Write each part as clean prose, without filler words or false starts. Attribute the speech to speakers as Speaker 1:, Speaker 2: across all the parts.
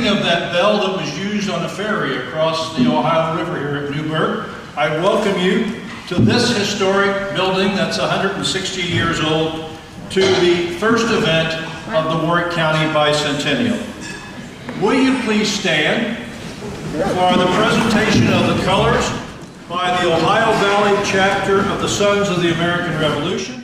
Speaker 1: ringing of that bell that was used on a ferry across the Ohio River here at Newburgh, I welcome you to this historic building that's 160 years old, to the first event of the Warwick County Bicentennial. Will you please stand for the presentation of the colors by the Ohio Valley chapter of the Sons of the American Revolution.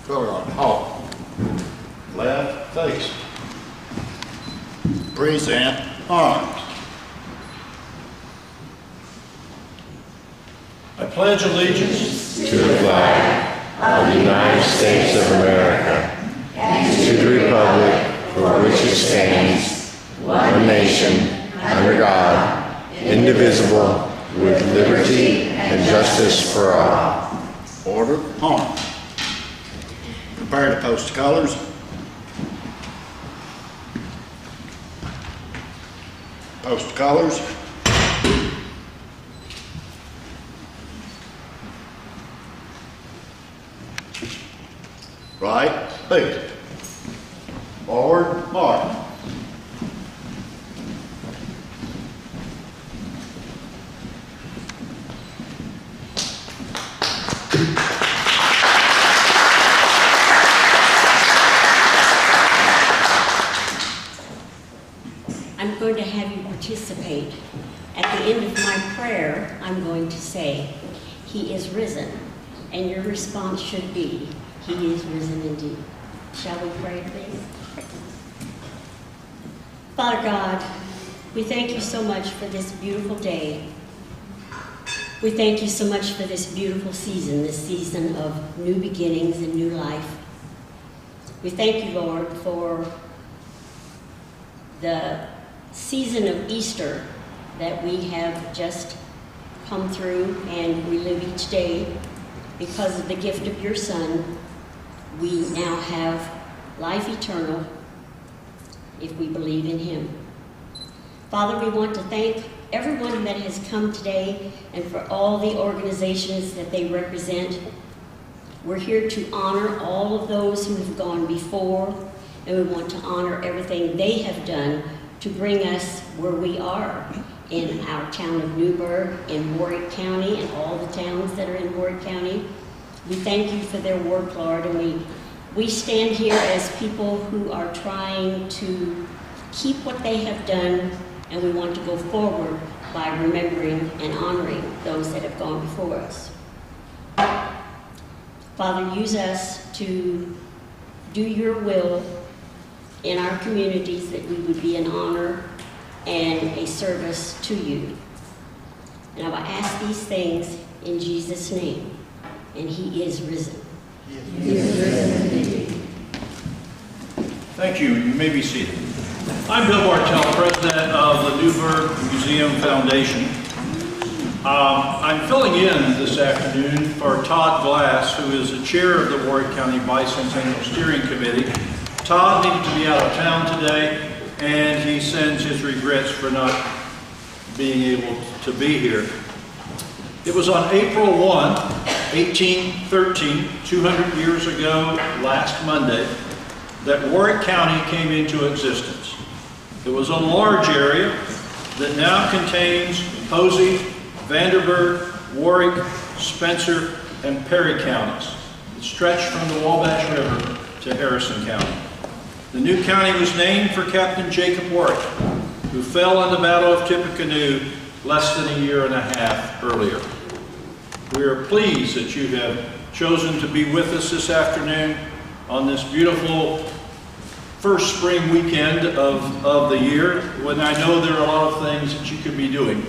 Speaker 2: Color on halt. Left face. Present arms.
Speaker 1: I pledge allegiance
Speaker 3: to the flag of the United States of America and to the republic for which it stands, one nation, under God, indivisible, with liberty and justice for all.
Speaker 2: Order arms. Prepare to post colors. Post colors. Right, feet. Forward, march.
Speaker 4: I'm going to have you participate. At the end of my prayer, I'm going to say, "He is risen," and your response should be, "He is risen indeed." Shall we pray, please? Father God, we thank you so much for this beautiful day. We thank you so much for this beautiful season, this season of new beginnings and new life. We thank you, Lord, for the season of Easter that we have just come through, and we live each day because of the gift of your Son. We now have life eternal if we believe in him. Father, we want to thank everyone that has come today and for all the organizations that they represent. We're here to honor all of those who have gone before, and we want to honor everything they have done to bring us where we are in our town of Newburgh, in Warwick County, and all the towns that are in Warwick County. We thank you for their work, Lord, and we stand here as people who are trying to keep what they have done, and we want to go forward by remembering and honoring those that have gone before us. Father, use us to do your will in our communities, that we would be an honor and a service to you. And I will ask these things in Jesus' name. And he is risen. He is risen indeed.
Speaker 1: Thank you. You may be seated. I'm Bill Bartell, president of the Newburgh Museum Foundation. I'm filling in this afternoon for Todd Glass, who is the chair of the Warwick County Bicentennial Steering Committee. Todd needed to be out of town today, and he sends his regrets for not being able to be here. It was on April 1, 1813, 200 years ago, last Monday, that Warwick County came into existence. It was a large area that now contains Posey, Vanderburgh, Warwick, Spencer, and Perry counties. It stretched from the Wabash River to Harrison County. The new county was named for Captain Jacob Warwick, who fell in the Battle of Tippecanoe less than a year and a half earlier. We are pleased that you have chosen to be with us this afternoon on this beautiful first spring weekend of the year, when I know there are a lot of things that you could be doing.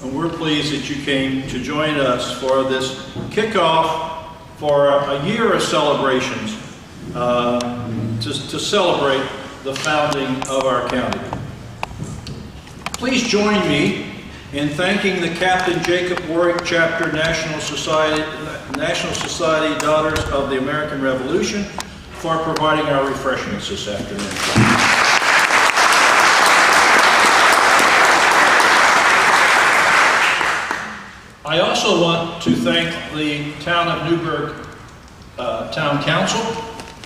Speaker 1: And we're pleased that you came to join us for this kickoff for a year of celebrations to celebrate the founding of our county. Please join me in thanking the Captain Jacob Warwick Chapter National Society Daughters of the American Revolution for providing our refreshments this afternoon. I also want to thank the town of Newburgh Town Council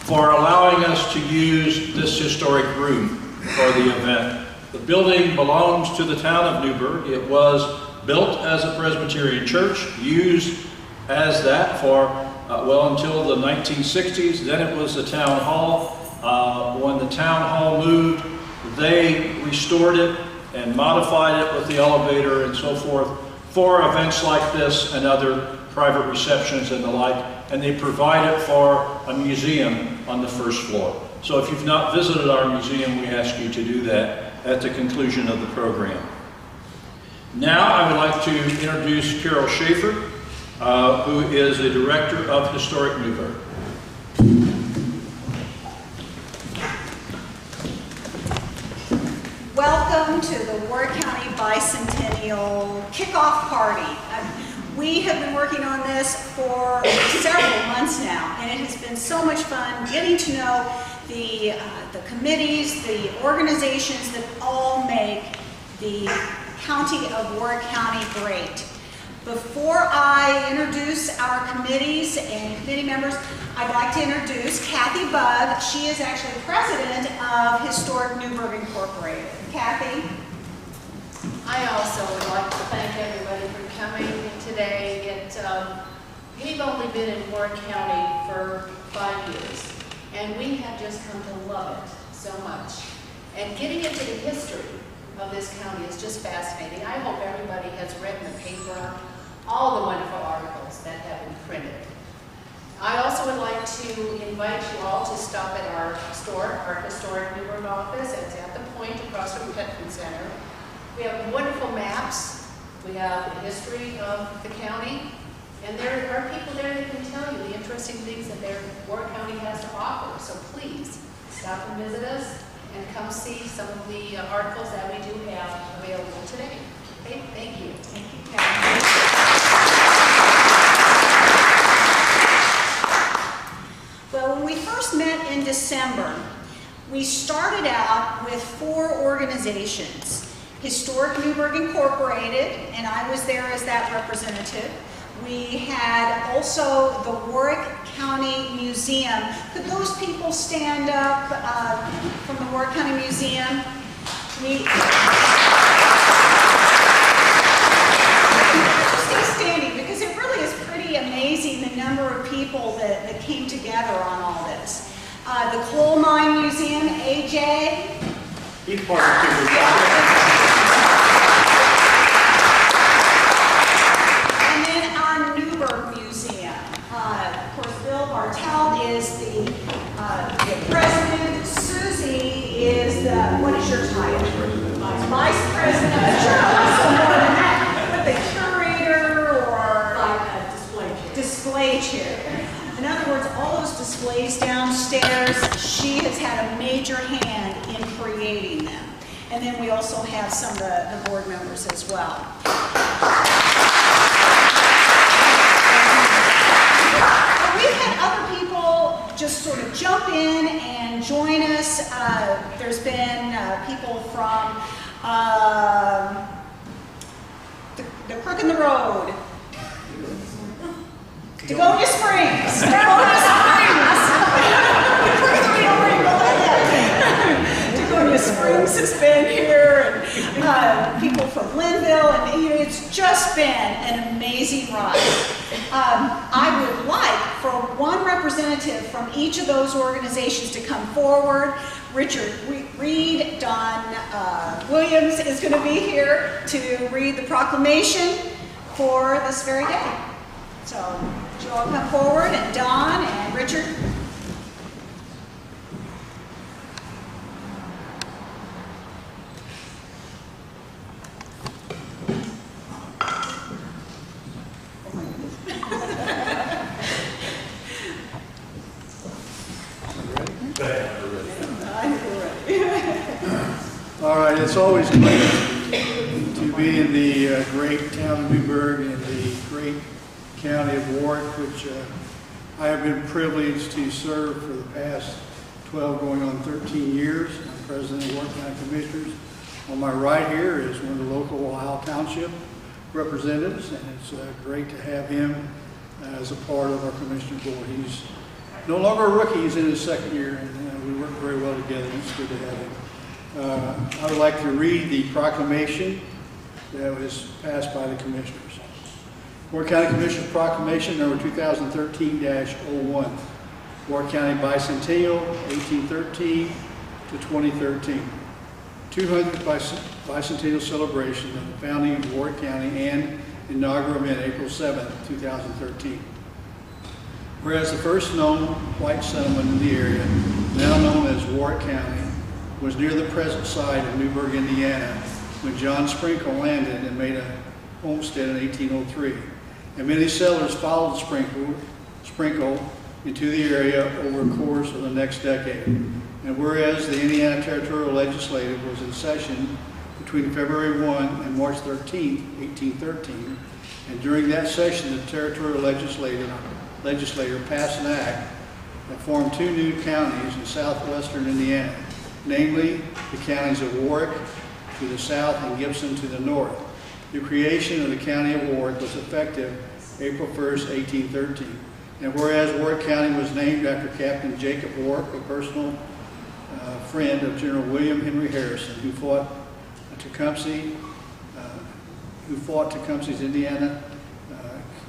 Speaker 1: for allowing us to use this historic room for the event. The building belongs to the town of Newburgh. It was built as a Presbyterian church, used as that for, well, until the 1960s. Then it was the town hall. When the town hall moved, they restored it and modified it with the elevator and so forth for events like this and other private receptions and the like, and they provide it for a museum on the first floor. So if you've not visited our museum, we ask you to do that at the conclusion of the program. Now I would like to introduce Carol Schaefer, who is the Director of Historic Newburgh.
Speaker 5: Welcome to the Warwick County Bicentennial Kickoff Party. We have been working on this for several months now, and it has been so much fun getting to know the committees, the organizations that all make the County of Warwick County great. Before I introduce our committees and committee members, I'd like to introduce Kathy Bugg. She is actually president of Historic Newburgh Incorporated. Kathy?
Speaker 6: I also would like to thank everybody for coming today. We've only been in Warwick County for 5 years, and we have just come to love it so much. And getting into the history of this county is just fascinating. I hope everybody has read in the paper all the wonderful articles that have been printed. I also would like to invite you all to stop at our store, our historic Newburgh office. It's at the point across from the Pet Food Center. We have wonderful maps. We have the history of the county. And there are people there that can tell you the interesting things that Warwick County has to offer. So please stop and visit us and come see some of the articles that we do have available today. Okay, thank you.
Speaker 5: Thank you, Kathy. Well, when we first met in December, we started out with 4 organizations. Historic Newburgh Incorporated, and I was there as that representative. We had also the Warwick County Museum. Could those people stand up from the Warwick County Museum? Stay standing, because it really is pretty amazing the number of people that came together on all this. The Coal Mine Museum, AJ.
Speaker 1: He's part of the
Speaker 5: And then our Newburgh Museum. Of course, Bill Bartell is the president. Susie is the, what is your title? Vice president. I'm sure also more than that. But the curator or display chair. In other words, all those displays downstairs, she has had a major hand in creating them. And then we also have some of the board members as well. We've had other people just sort of jump in and join us. There's been people from the Crook in the Road, Degonia Springs. Degonia Springs. Degonia Springs has been here, and people from Linville, and it's just been an amazing ride. I would like for one representative from each of those organizations to come forward. Richard Reed, Don Williams is going to be here to read the proclamation for this very day. So, would you all come forward, and Don and Richard.
Speaker 7: All right, it's always great to be in the great town of Newburgh and the great county of Warwick, which I have been privileged to serve for the past 12 going on 13 years. I'm president of Warwick County Commissioners. On my right here is one of the local Ohio Township representatives, and it's great to have him as a part of our commissioner board. He's no longer a rookie, he's in his second year, and we work very well together. It's good to have him. I would like to read the proclamation that was passed by the commissioners. Warwick County Commissioners Proclamation number 2013-01. Warwick County Bicentennial, 1813 to 2013. 200th Bicentennial Celebration of the founding of Warwick County and inaugural event April 7, 2013. Whereas the first known white settlement in the area, now known as Warwick County, was near the present site of Newburgh, Indiana, when John Sprinkle landed and made a homestead in 1803. And many settlers followed Sprinkle into the area over the course of the next decade. And whereas the Indiana Territorial Legislature was in session between February 1 and March 13, 1813, and during that session the Territorial Legislature passed an act that formed two new counties in southwestern Indiana, namely the counties of Warwick to the south and Gibson to the north. The creation of the county of Warwick was effective April 1st, 1813. And whereas Warwick County was named after Captain Jacob Warwick, a personal friend of General William Henry Harrison, who fought Tecumseh's Indiana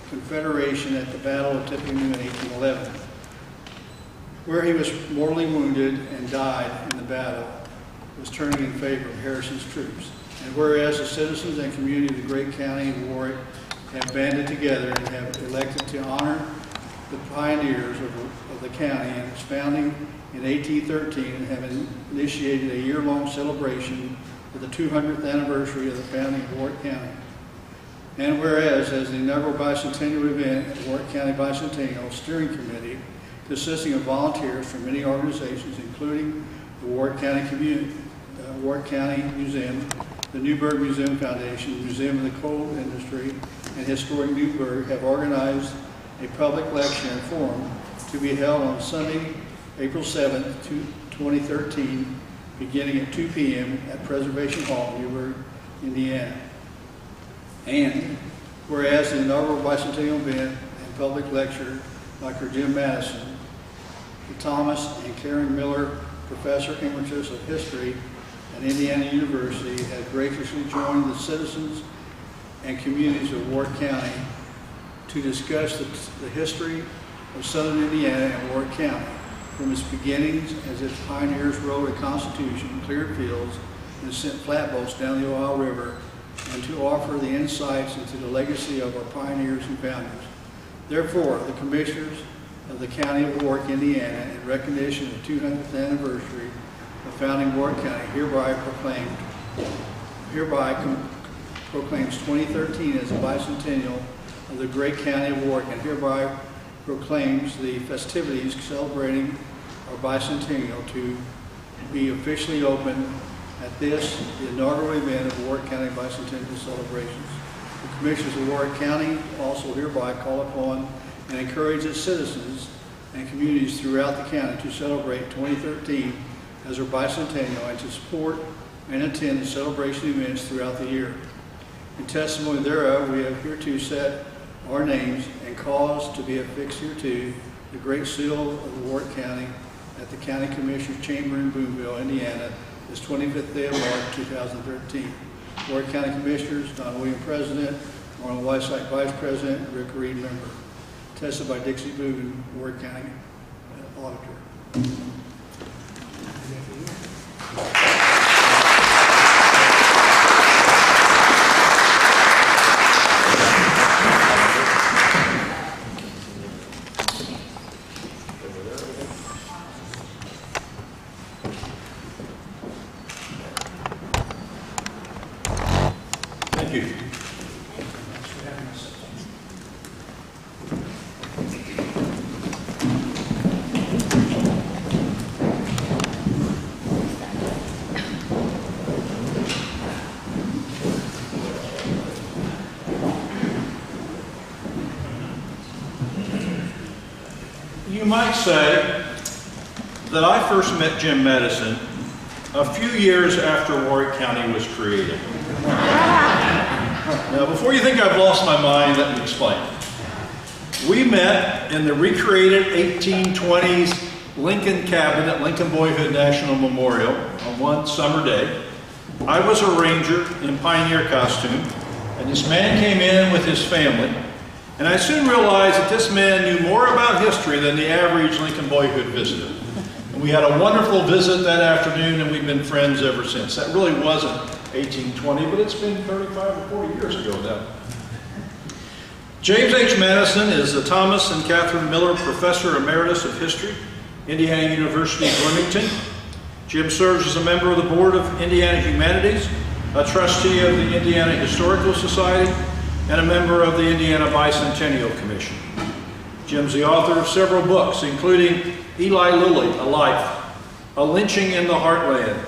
Speaker 7: Confederation at the Battle of Tippecanoe in 1811, where he was mortally wounded and died in the battle, was turning in favor of Harrison's troops. And whereas the citizens and community of the great county of Warwick have banded together and have elected to honor the pioneers of the county and its founding in 1813 and have initiated a year-long celebration for the 200th anniversary of the founding of Warwick County. And whereas, as the inaugural bicentennial event at Warwick County Bicentennial Steering Committee, consisting of volunteers from many organizations, including the Warwick County Museum, the Newburgh Museum Foundation, Museum of the Coal Industry, and Historic Newburgh, have organized a public lecture and forum to be held on Sunday, April 7th, 2013, beginning at 2 p.m. at Preservation Hall, Newburgh, Indiana. And whereas the inaugural bicentennial event and public lecture, Dr. Jim Madison, the Thomas and Karen Miller Professor Emeritus of History at Indiana University, has graciously joined the citizens and communities of Warwick County to discuss the history of southern Indiana and Warwick County, from its beginnings as its pioneers wrote a constitution, cleared fields, and sent flatboats down the Ohio River, and to offer the insights into the legacy of our pioneers and founders. Therefore, the commissioners of the county of Warwick, Indiana, in recognition of the 200th anniversary of founding Warwick County, hereby proclaims 2013 as the bicentennial of the great county of Warwick, and hereby proclaims the festivities celebrating our bicentennial to be officially open at this, the inaugural event of Warwick County Bicentennial Celebrations. The Commissioners of Warwick County also hereby call upon and encourage its citizens and communities throughout the county to celebrate 2013 as their bicentennial and to support and attend the celebration events throughout the year. In testimony thereof, we have hereto set our names and cause to be affixed hereto the Great Seal of the Warwick County at the County Commissioners Chamber in Boonville, Indiana, this 25th day of March 2013. Warwick County Commissioners, Don William President, Marlon Whiteside Vice President, Rick Reed Member. Tested by Dixie Boone, Warwick County Auditor.
Speaker 1: Thank you. You might say that I first met Jim Madison a few years after Warwick County was created. Now, before you think I've lost my mind, let me explain. We met in the recreated 1820s Lincoln cabin at Lincoln Boyhood National Memorial on one summer day. I was a ranger in pioneer costume, and this man came in with his family, and I soon realized that this man knew more about history than the average Lincoln Boyhood visitor. And we had a wonderful visit that afternoon, and we've been friends ever since. That really wasn't 1820, but it's been 35 or 40 years ago now. James H. Madison is the Thomas and Catherine Miller Professor Emeritus of History, Indiana University, Bloomington. Jim serves as a member of the Board of Indiana Humanities, a trustee of the Indiana Historical Society, and a member of the Indiana Bicentennial Commission. Jim's the author of several books, including Eli Lilly, A Life, A Lynching in the Heartland,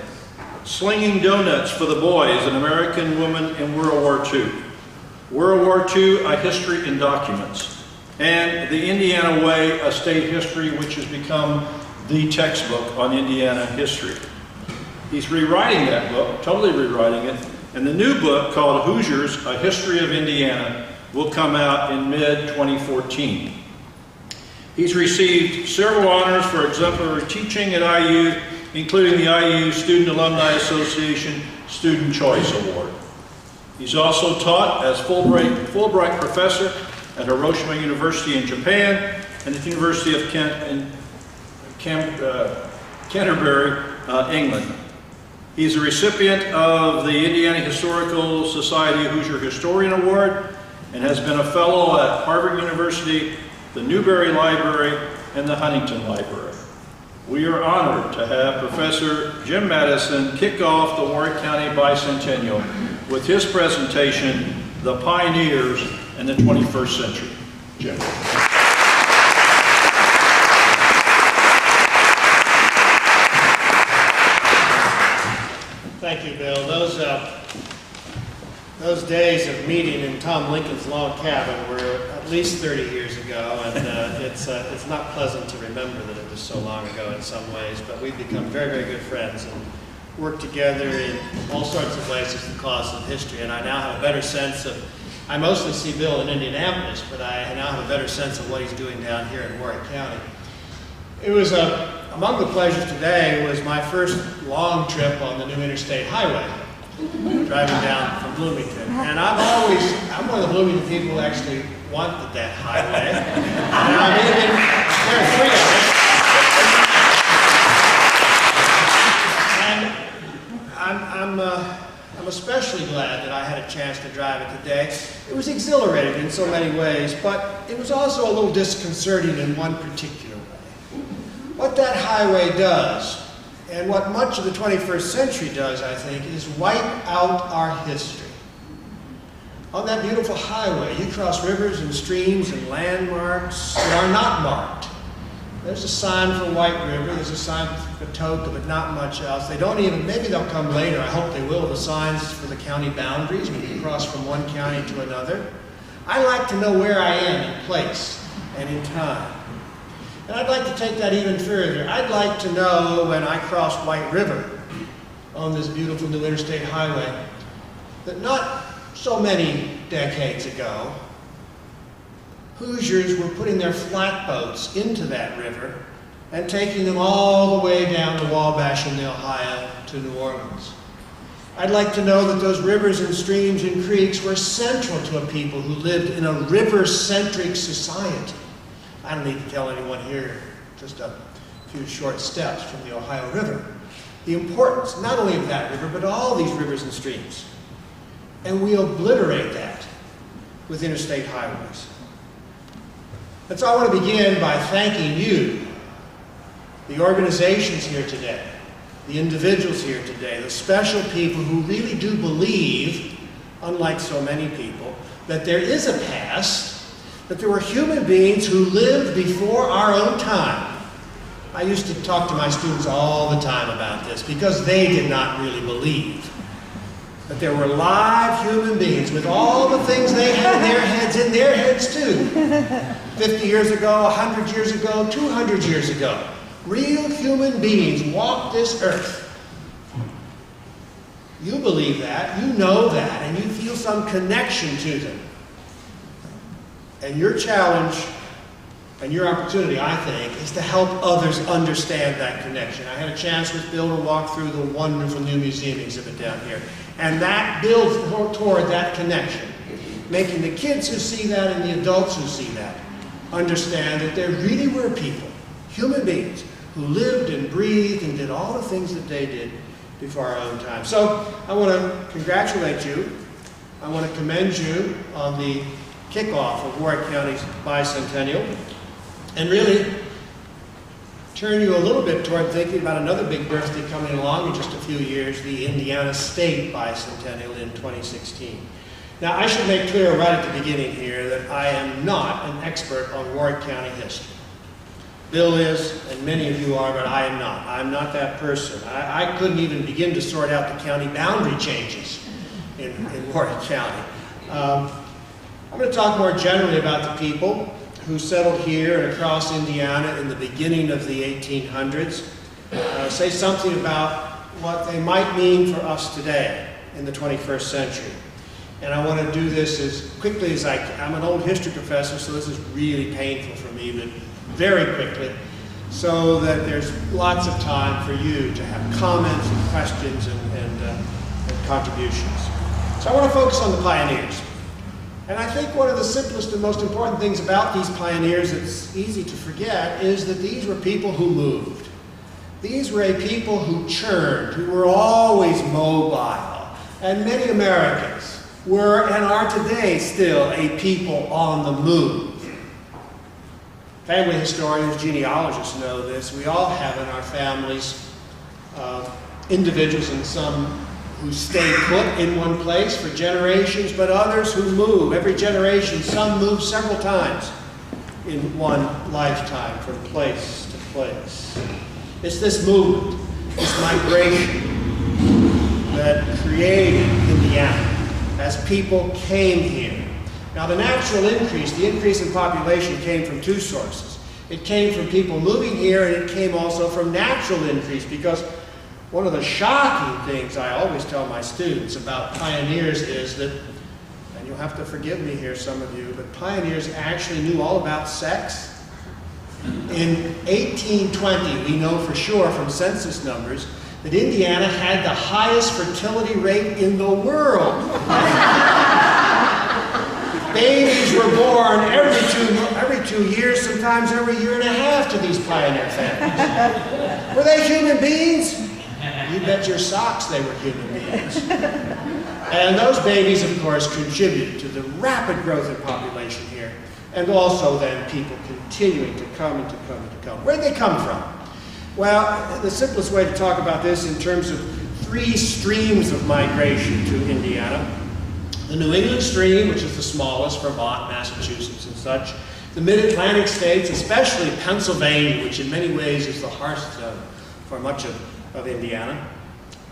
Speaker 1: Slinging Donuts for the Boys, An American Woman in World War II, World War II, A History in Documents, and The Indiana Way, A State History, which has become the textbook on Indiana history. He's rewriting that book, totally rewriting it, and the new book called Hoosiers, A History of Indiana will come out in mid-2014. He's received several honors for exemplary teaching at IU, including the IU Student Alumni Association Student Choice Award. He's also taught as Fulbright Professor at Hiroshima University in Japan and at the University of Kent in Canterbury, England. He's a recipient of the Indiana Historical Society Hoosier Historian Award and has been a fellow at Harvard University, the Newburgh Library, and the Huntington Library. We are honored to have Professor Jim Madison kick off the Warwick County Bicentennial with his presentation, The Pioneers in the 21st Century. Jim.
Speaker 8: Thank you, Bill. Those days of meeting in Tom Lincoln's log cabin were at least 30 years ago, and it's not pleasant to remember that it was so long ago in some ways, but we've become very, very good friends and worked together in all sorts of ways as the cause of history, and I now have a better sense of, I mostly see Bill in Indianapolis, but I now have a better sense of what he's doing down here in Warwick County. It was among the pleasures today was my first long trip on the new interstate highway, driving down from Bloomington. And I'm one of the Bloomington people who actually wanted that highway. And I'm especially glad that I had a chance to drive it today. It was exhilarating in so many ways, but it was also a little disconcerting in one particular way. What that highway does, and what much of the 21st century does, I think, is wipe out our history. On that beautiful highway, you cross rivers and streams and landmarks that are not marked. There's a sign for White River, there's a sign for Patoka, but not much else. They don't even, maybe they'll come later, I hope they will, the signs for the county boundaries when you cross from one county to another. I like to know where I am in place and in time. And I'd like to take that even further. I'd like to know when I crossed White River on this beautiful new interstate highway that not so many decades ago, Hoosiers were putting their flatboats into that river and taking them all the way down the Wabash in the Ohio to New Orleans. I'd like to know that those rivers and streams and creeks were central to a people who lived in a river-centric society. I don't need to tell anyone here, just a few short steps from the Ohio River, the importance not only of that river, but all these rivers and streams. And we obliterate that with interstate highways. And so I want to begin by thanking you, the organizations here today, the individuals here today, the special people who really do believe, unlike so many people, that there is a past, that there were human beings who lived before our own time. I used to talk to my students all the time about this because they did not really believe that there were live human beings with all the things they had in their heads too. 50 years ago, 100 years ago, 200 years ago. Real human beings walked this earth. You believe that, you know that, and you feel some connection to them. And your challenge and your opportunity, I think, is to help others understand that connection. I had a chance with Bill to walk through the wonderful new museum exhibit down here. And that builds toward that connection, making the kids who see that and the adults who see that understand that there really were people, human beings, who lived and breathed and did all the things that they did before our own time. So I want to congratulate you. I want to commend you on the kickoff of Warwick County's bicentennial, and really turn you a little bit toward thinking about another big birthday coming along in just a few years, the Indiana State bicentennial in 2016. Now, I should make clear right at the beginning here that I am not an expert on Warwick County history. Bill is, and many of you are, but I am not. I'm not that person. I couldn't even begin to sort out the county boundary changes in Warwick County. I'm going to talk more generally about the people who settled here and across Indiana in the beginning of the 1800s. Say something about what they might mean for us today in the 21st century. And I want to do this as quickly as I can. I'm an old history professor, so this is really painful for me, but very quickly, so that there's lots of time for you to have comments and questions and contributions. So I want to focus on the pioneers. And I think one of the simplest and most important things about these pioneers that's easy to forget is that these were people who moved. These were a people who churned, who were always mobile. And many Americans were and are today still a people on the move. Family historians, genealogists know this. We all have in our families individuals, and some who stay put in one place for generations, but others who move. Every generation, some move several times in one lifetime from place to place. It's this movement, this migration that created Indiana as people came here. Now the natural increase, the increase in population came from two sources. It came from people moving here, and it came also from natural increase, because one of the shocking things I always tell my students about pioneers is that, and you'll have to forgive me here, some of you, but pioneers actually knew all about sex. In 1820, we know for sure from census numbers that Indiana had the highest fertility rate in the world. Babies were born every 2 years, sometimes every year and a half to these pioneer families. Were they human beings? You bet your socks they were human beings. And those babies, of course, contributed to the rapid growth in population here, and also then people continuing to come and to come and to come. Where'd they come from? Well, the simplest way to talk about this in terms of three streams of migration to Indiana. The New England stream, which is the smallest, Vermont, Massachusetts, and such. The mid-Atlantic states, especially Pennsylvania, which in many ways is the hearthstone for much of Indiana.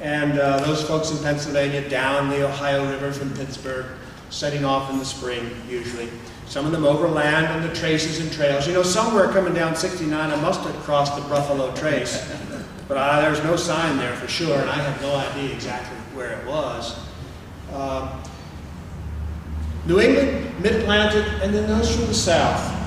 Speaker 8: And those folks in Pennsylvania down the Ohio River from Pittsburgh, setting off in the spring, usually. Some of them overland on the traces and trails. You know, somewhere coming down 69, I must have crossed the Buffalo Trace, but there's no sign there for sure, and I have no idea exactly where it was. New England, Mid-Atlantic, and then those from the South.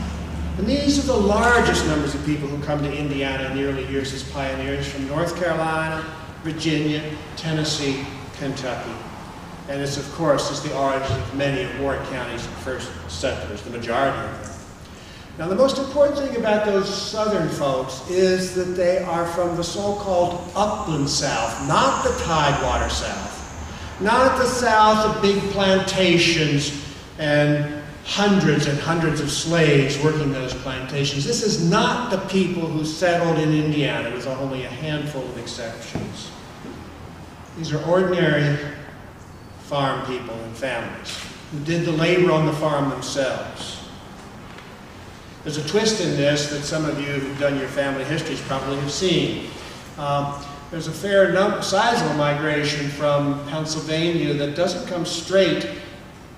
Speaker 8: And these are the largest numbers of people who come to Indiana in the early years as pioneers from North Carolina, Virginia, Tennessee, Kentucky. And it's, of course, is the origin of many of Warwick County's first settlers, the majority of them. Now, the most important thing about those southern folks is that they are from the so-called upland South, not the Tidewater South, not the South of big plantations and hundreds of slaves working those plantations. This is not the people who settled in Indiana, with only a handful of exceptions. These are ordinary farm people and families who did the labor on the farm themselves. There's a twist in this that some of you who've done your family histories probably have seen. there's a fair sizable migration from Pennsylvania that doesn't come straight,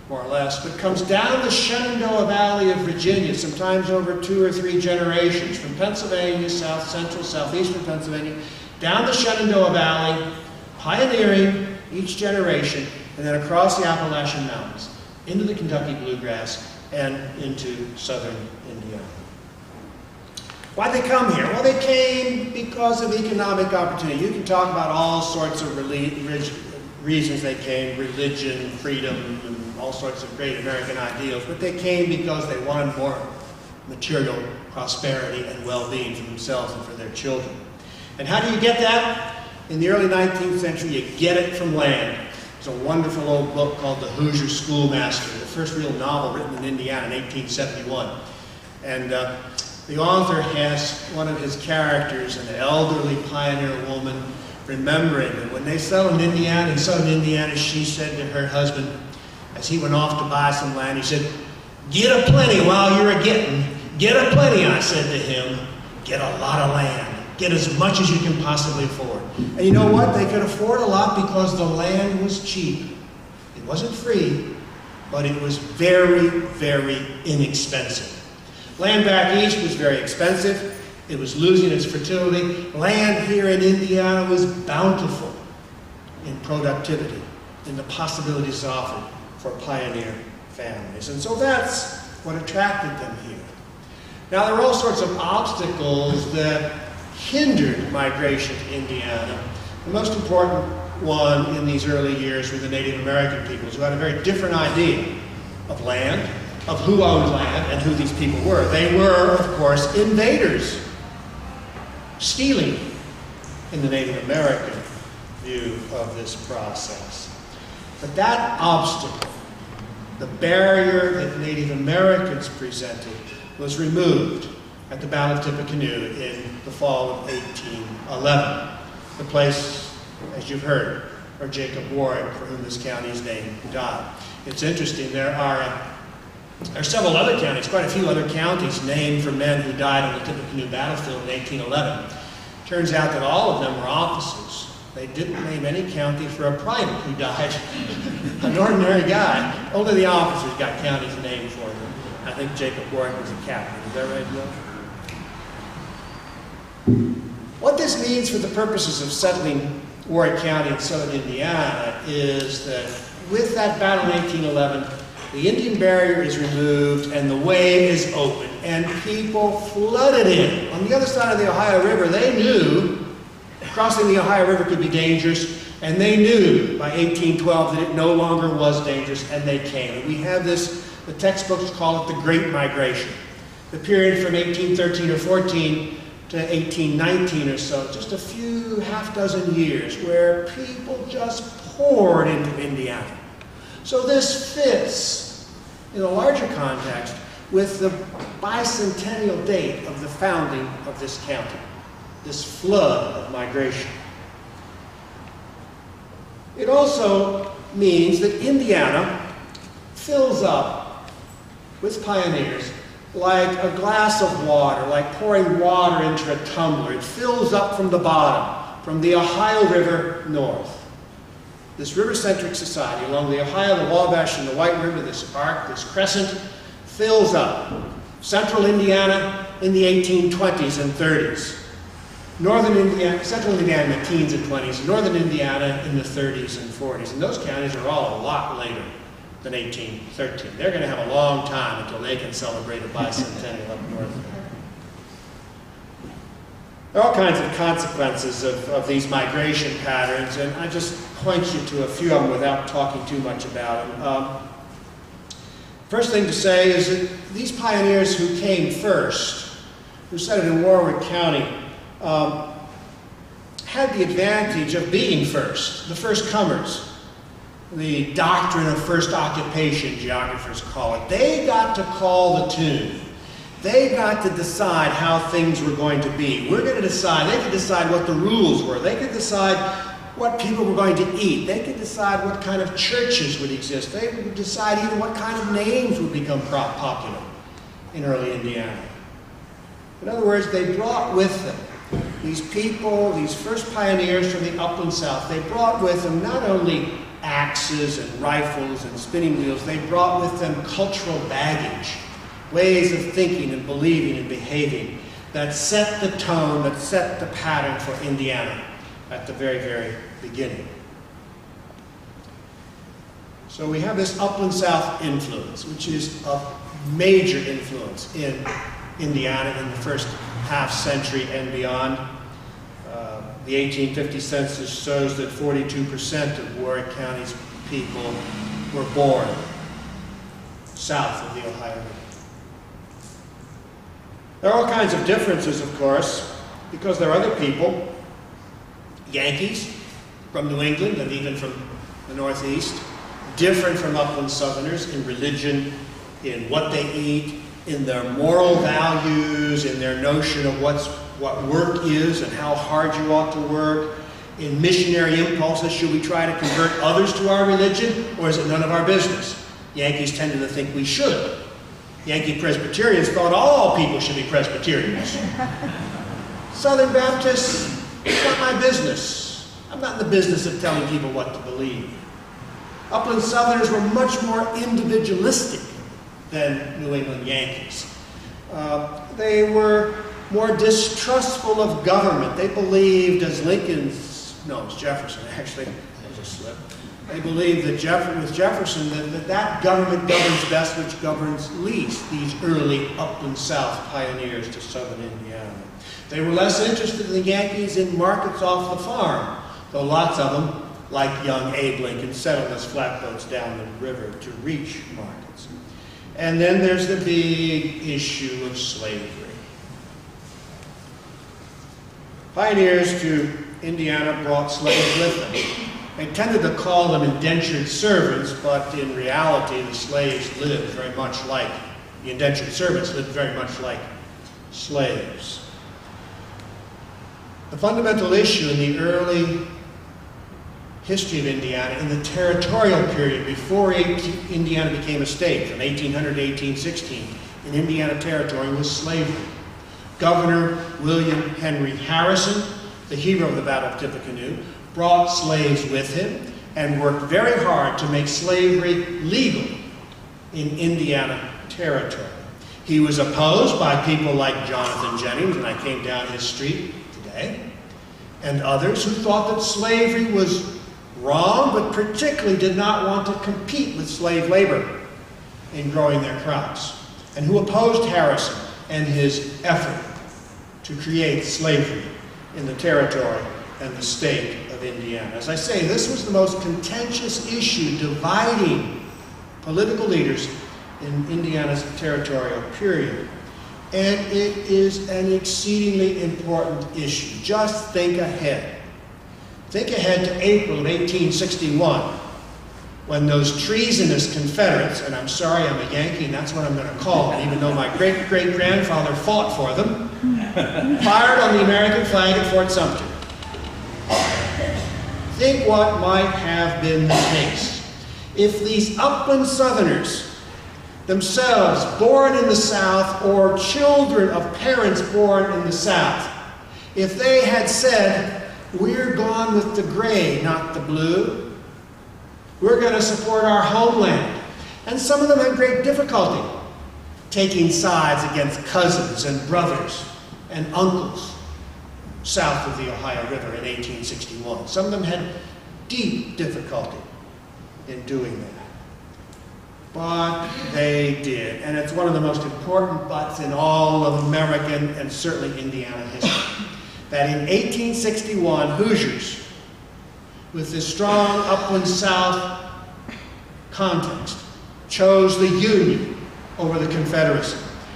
Speaker 8: more or less, but comes down the Shenandoah Valley of Virginia, sometimes over 2 or 3 generations, from Pennsylvania, south central, southeastern Pennsylvania, down the Shenandoah Valley, pioneering each generation, and then across the Appalachian Mountains, into the Kentucky bluegrass, and into southern Indiana. Why'd they come here? Well, they came because of economic opportunity. You can talk about all sorts of reasons they came, religion, freedom, and all sorts of great American ideals, but they came because they wanted more material prosperity and well-being for themselves and for their children. And how do you get that? In the early 19th century, you get it from land. There's a wonderful old book called The Hoosier Schoolmaster, the first real novel written in Indiana in 1871. And the author has one of his characters, an elderly pioneer woman, remembering that when they settled in Indiana, in southern Indiana, she said to her husband, as he went off to buy some land, he said, "Get a plenty while you're a-getting. Get a plenty," I said to him. "Get a lot of land. Get as much as you can possibly afford." And you know what? They could afford a lot because the land was cheap. It wasn't free, but it was very, very inexpensive. Land back east was very expensive. It was losing its fertility. Land here in Indiana was bountiful in productivity, in the possibilities offered for pioneer families. And so that's what attracted them here. Now, there were all sorts of obstacles that hindered migration to Indiana. The most important one in these early years were the Native American peoples, who had a very different idea of land, of who owned land, and who these people were. They were, of course, invaders, stealing in the Native American view of this process. But that obstacle, the barrier that Native Americans presented, was removed at the Battle of Tippecanoe in the fall of 1811, the place, as you've heard, where Jacob Warren, for whom this county is named, died. It's interesting, there are several other counties, quite a few other counties named for men who died on the Tippecanoe battlefield in 1811. Turns out that all of them were officers. They didn't name any county for a private who died, an ordinary guy. Only the officers got counties named for them. I think Jacob Warren was a captain. Is that right, Bill? What this means for the purposes of settling Warwick County in southern Indiana is that with that battle in 1811, the Indian barrier is removed and the way is open, and people flooded in. On the other side of the Ohio River, they knew crossing the Ohio River could be dangerous, and they knew by 1812 that it no longer was dangerous, and they came. And we have this, the textbooks call it the Great Migration, the period from 1813 or 14 to 1819 or so, just a few half dozen years where people just poured into Indiana. So this fits in a larger context with the bicentennial date of the founding of this county, this flood of migration. It also means that Indiana fills up with pioneers like a glass of water, like pouring water into a tumbler. It fills up from the bottom, from the Ohio River north. This river-centric society along the Ohio, the Wabash, and the White River, this arc, this crescent, fills up central Indiana in the 1820s and 30s. Northern Indiana, central Indiana in the teens and 20s, northern Indiana in the 30s and 40s. And those counties are all a lot later than 1813. They're going to have a long time until they can celebrate a bicentennial up north. There are all kinds of consequences of these migration patterns, and I just point you to a few of them without talking too much about them. First thing to say is that these pioneers who came first, who settled in Warwick County, had the advantage of being first, the first comers. The doctrine of first occupation, geographers call it. They got to call the tune. They got to decide how things were going to be. We're going to decide. They could decide what the rules were. They could decide what people were going to eat. They could decide what kind of churches would exist. They would decide even what kind of names would become popular in early Indiana. In other words, they brought with them these people, these first pioneers from the upland South, they brought with them not only axes and rifles and spinning wheels, they brought with them cultural baggage, ways of thinking and believing and behaving that set the tone, that set the pattern for Indiana at the very, very beginning. So we have this upland South influence, which is a major influence in Indiana in the first half century and beyond. The 1850 census shows that 42% of Warwick County's people were born south of the Ohio River. There are all kinds of differences, of course, because there are other people, Yankees from New England and even from the Northeast, different from upland Southerners in religion, in what they eat, in their moral values, in their notion of what work is and how hard you ought to work, in missionary impulses. Should we try to convert others to our religion, or is it none of our business? Yankees tended to think we should. Yankee Presbyterians thought all people should be Presbyterians. Southern Baptists, it's not my business. I'm not in the business of telling people what to believe. Upland Southerners were much more individualistic than New England Yankees. They were more distrustful of government. They believed, as Jefferson actually, there's a slip. They believed that with Jefferson that government governs best which governs least, these early upland South pioneers to southern Indiana. They were less interested than the Yankees in markets off the farm, though lots of them, like young Abe Lincoln, settled as flatboats down the river to reach markets. And then there's the big issue of slavery. Pioneers to Indiana brought slaves with them. They tended to call them indentured servants, but in reality the slaves lived very much like, the indentured servants lived very much like slaves. The fundamental issue in the early history of Indiana, in the territorial period before Indiana became a state, from 1800 to 1816, in Indiana Territory was slavery. Governor William Henry Harrison, the hero of the Battle of Tippecanoe, brought slaves with him and worked very hard to make slavery legal in Indiana Territory. He was opposed by people like Jonathan Jennings, and I came down his street today, and others who thought that slavery was wrong, but particularly did not want to compete with slave labor in growing their crops, and who opposed Harrison and his effort to create slavery in the territory and the state of Indiana. As I say, this was the most contentious issue dividing political leaders in Indiana's territorial period. And it is an exceedingly important issue. Just think ahead. Think ahead to April of 1861, when those treasonous Confederates, and I'm sorry, I'm a Yankee, and that's what I'm going to call them, even though my great-great-grandfather fought for them, fired on the American flag at Fort Sumter. Think what might have been the case if these upland Southerners, themselves born in the South or children of parents born in the South, if they had said, "We're gone with the gray, not the blue. We're going to support our homeland." And some of them had great difficulty taking sides against cousins and brothers and uncles south of the Ohio River in 1861. Some of them had deep difficulty in doing that. But they did, and it's one of the most important buts in all of American and certainly Indiana history. That in 1861, Hoosiers, with this strong upland South context, chose the Union over the Confederacy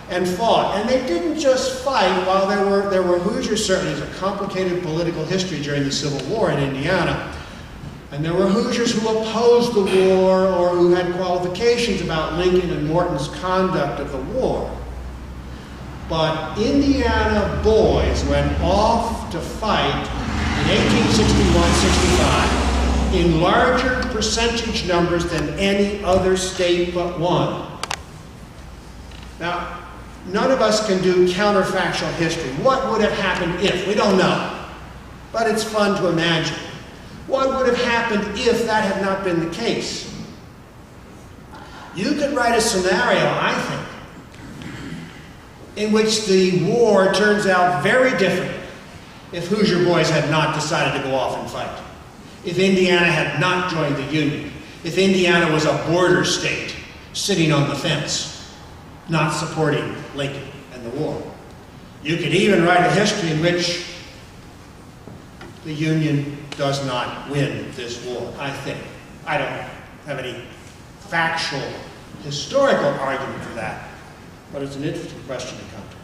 Speaker 8: and fought. And they didn't just fight. While there were Hoosiers, certainly there's a complicated political history during the Civil War in Indiana, and there were Hoosiers who opposed the war or who had qualifications about Lincoln and Morton's conduct of the war. But Indiana boys went off to fight in 1861-65 in larger percentage numbers than any other state but one. Now, None of us can do counterfactual history. What would have happened if? We don't know. But it's fun to imagine. What would have happened if that had not been the case? You could write a scenario, I think, in which the war turns out very different if Hoosier boys had not decided to go off and fight. If Indiana had not joined the Union. If Indiana was a border state sitting on the fence, not supporting Lincoln and the war. You could even write a history in which the Union does not win this war, I think. I don't have any factual, historical argument for that, but it's an interesting question to come to.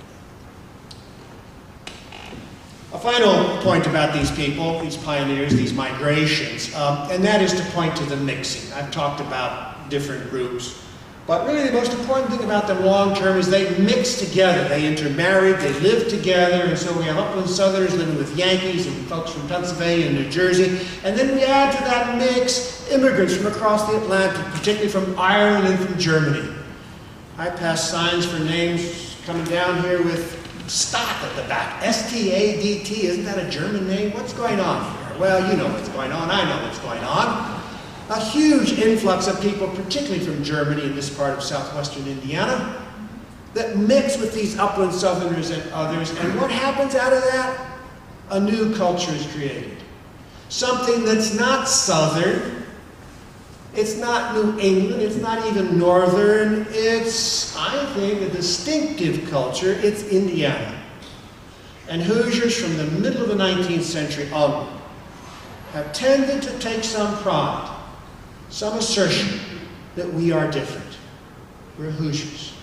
Speaker 8: A final point about these people, these pioneers, these migrations, and that is to point to the mixing. I've talked about different groups, but really the most important thing about them long term is they mix together. They intermarried, they lived together, and so we have upland Southerners living with Yankees and folks from Pennsylvania and New Jersey, and then we add to that mix immigrants from across the Atlantic, particularly from Ireland and from Germany. I passed signs for names coming down here with Stott at the back, S-T-A-D-T, isn't that a German name? What's going on here? Well, you know what's going on, I know what's going on. A huge influx of people, particularly from Germany in this part of southwestern Indiana, that mix with these upland Southerners and others, and what happens out of that? A new culture is created. Something that's not Southern, it's not New England, it's not even Northern, it's, I think, a distinctive culture, it's Indiana. And Hoosiers from the middle of the 19th century onward have tended to take some pride, some assertion that we are different. We're Hoosiers.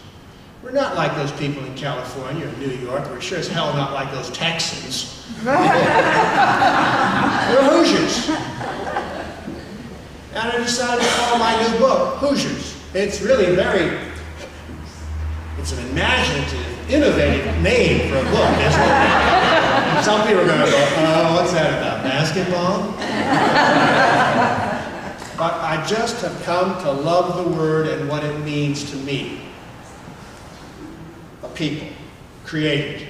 Speaker 8: We're not like those people in California or New York. We're sure as hell not like those Texans. We're Hoosiers. And I decided to call my new book Hoosiers. It's really it's an imaginative, innovative name for a book, isn't it? Some people are going to go, oh, what's that about, basketball? But I just have come to love the word and what it means to me. A people created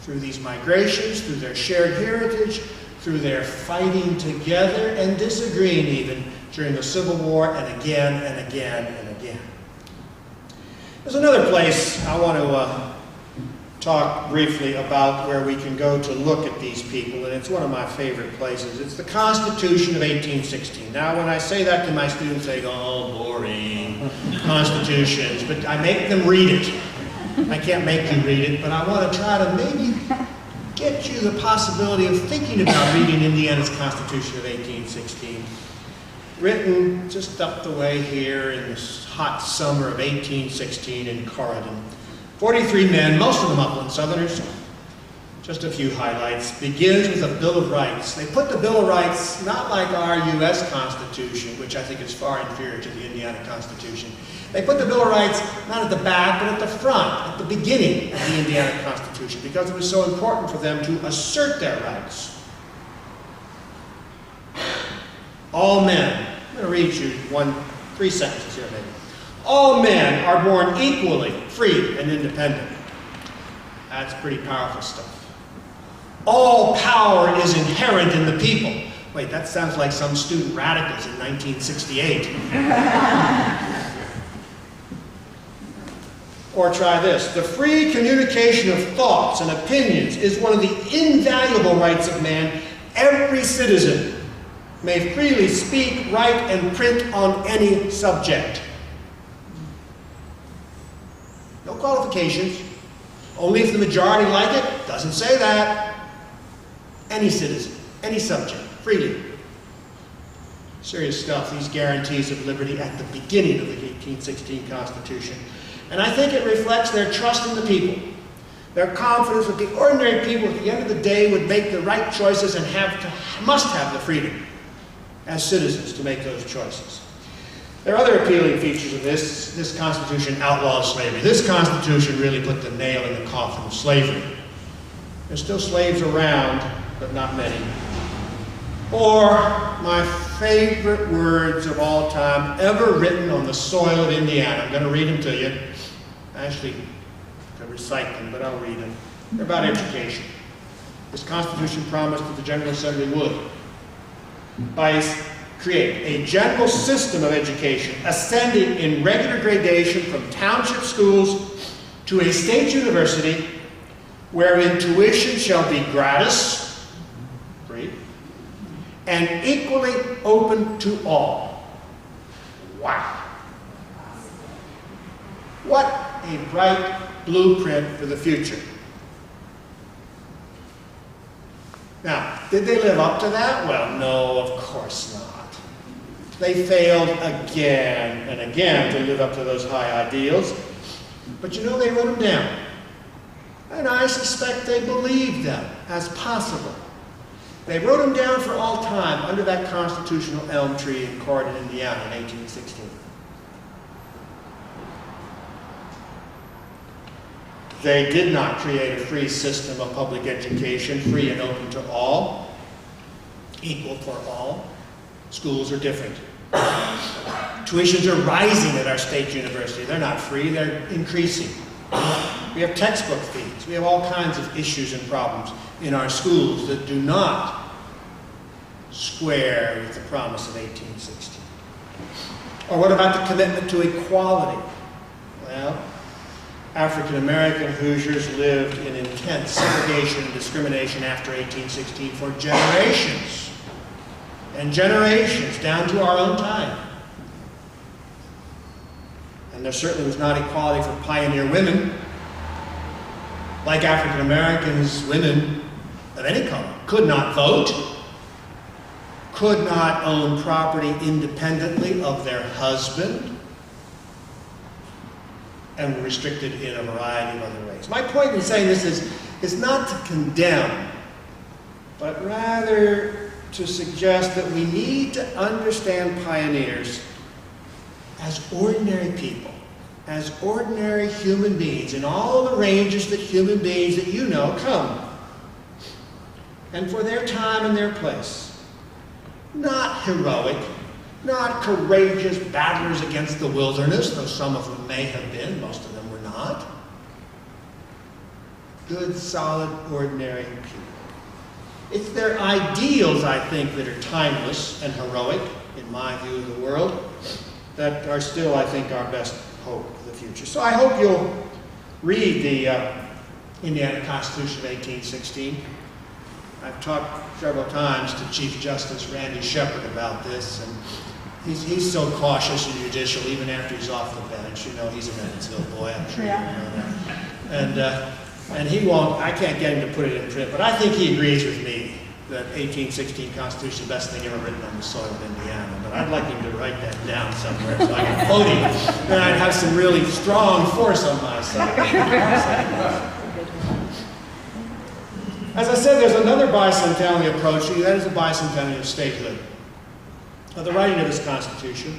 Speaker 8: through these migrations, through their shared heritage, through their fighting together and disagreeing even during the Civil War and again and again and again. There's another place I want to talk briefly about where we can go to look at these people, and it's one of my favorite places. It's the Constitution of 1816. Now, when I say that to my students, they go, oh, boring, constitutions, but I make them read it. I can't make you read it, but I want to try to maybe get you the possibility of thinking about reading Indiana's Constitution of 1816. Written just up the way here in this hot summer of 1816 in Corydon. 43 men, most of them upland Southerners, just a few highlights. Begins with a Bill of Rights. They put the Bill of Rights not like our U.S. Constitution, which I think is far inferior to the Indiana Constitution. They put the Bill of Rights not at the back, but at the front, at the beginning of the Indiana Constitution, because it was so important for them to assert their rights. All men, I'm going to read you 3 sentences here maybe. All men are born equally free and independent. That's pretty powerful stuff. All power is inherent in the people. Wait, that sounds like some student radicals in 1968. Or try this. The free communication of thoughts and opinions is one of the invaluable rights of man. Every citizen may freely speak, write, and print on any subject. No qualifications. Only if the majority like it. Doesn't say that. Any citizen, any subject, freely. Serious stuff, these guarantees of liberty at the beginning of the 1816 Constitution. And I think it reflects their trust in the people. Their confidence that the ordinary people at the end of the day would make the right choices and must have the freedom as citizens to make those choices. There are other appealing features of this. This Constitution outlaws slavery. This Constitution really put the nail in the coffin of slavery. There's still slaves around, but not many. Or my favorite words of all time ever written on the soil of Indiana. I'm going to read them to you. Actually, to recite them, but I'll read them. They're about education. This Constitution promised that the General Assembly would create a general system of education ascending in regular gradation from township schools to a state university wherein tuition shall be gratis, free, and equally open to all. Wow. What a bright blueprint for the future. Now, did they live up to that? Well, no, of course not. They failed again and again to live up to those high ideals. But you know, they wrote them down. And I suspect they believed them as possible. They wrote them down for all time under that constitutional elm tree in Corydon, Indiana in 1816. They did not create a free system of public education, free and open to all, equal for all. Schools are different. Tuitions are rising at our state university. They're not free, they're increasing. We have textbook fees. We have all kinds of issues and problems in our schools that do not square with the promise of 1816. Or what about the commitment to equality? Well, African American Hoosiers lived in intense segregation and discrimination after 1816 for generations and generations down to our own time. And there certainly was not equality for pioneer women. Like African Americans, women of any color could not vote, could not own property independently of their husband, and were restricted in a variety of other ways. My point in saying this is not to condemn, but rather to suggest that we need to understand pioneers as ordinary people, as ordinary human beings in all the ranges that human beings that you know come. And for their time and their place. Not heroic, not courageous battlers against the wilderness, though some of them may have been, most of them were not. Good, solid, ordinary people. It's their ideals, I think, that are timeless and heroic, in my view of the world, that are still, I think, our best hope for the future. So I hope you'll read the Indiana Constitution of 1816. I've talked several times to Chief Justice Randy Shepard about this, and he's so cautious and judicial even after he's off the bench. You know, he's an Evansville boy, I'm sure you know that. And he won't, I can't get him to put it in print, but I think he agrees with me that 1816 Constitution is the best thing ever written on the soil of Indiana. But I'd like him to write that down somewhere so I can quote him. Then I'd have some really strong force on my side. As I said, there's another bicentennial approach, that is the bicentennial of statehood. Of the writing of this Constitution.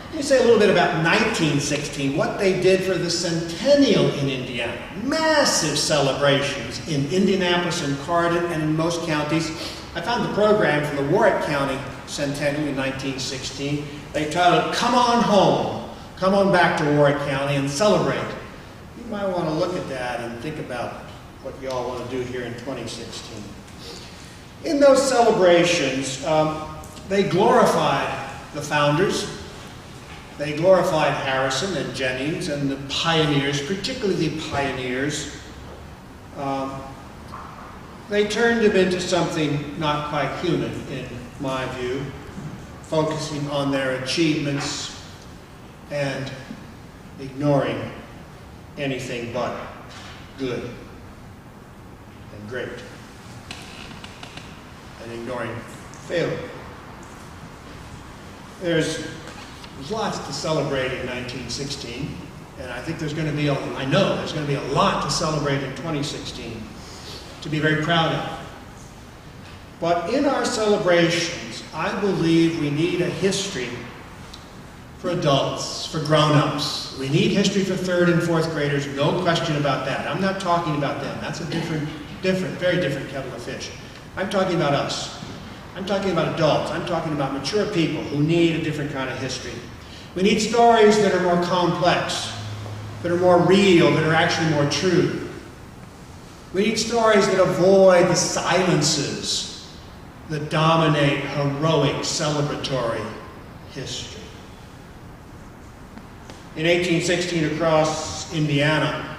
Speaker 8: Let me say a little bit about 1916, what they did for the centennial in Indiana. Massive celebrations in Indianapolis and Corydon and in most counties. I found the program from the Warwick County centennial in 1916. They titled, "Come On Home." Come on back to Warwick County and celebrate. You might want to look at that and think about what you all want to do here in 2016. In those celebrations, they glorified the founders. They glorified Harrison and Jennings and the pioneers, particularly the pioneers. They turned them into something not quite human, in my view, focusing on their achievements and ignoring anything but good and great, and ignoring failure. There's lots to celebrate in 1916, and I think there's going to be, I know there's going to be a lot to celebrate in 2016, to be very proud of. But in our celebrations, I believe we need a history for adults, for grown-ups. We need history for third and fourth graders, no question about that. I'm not talking about them. That's a very different kettle of fish. I'm talking about us. I'm talking about adults. I'm talking about mature people who need a different kind of history. We need stories that are more complex, that are more real, that are actually more true. We need stories that avoid the silences that dominate heroic, celebratory history. In 1816, across Indiana,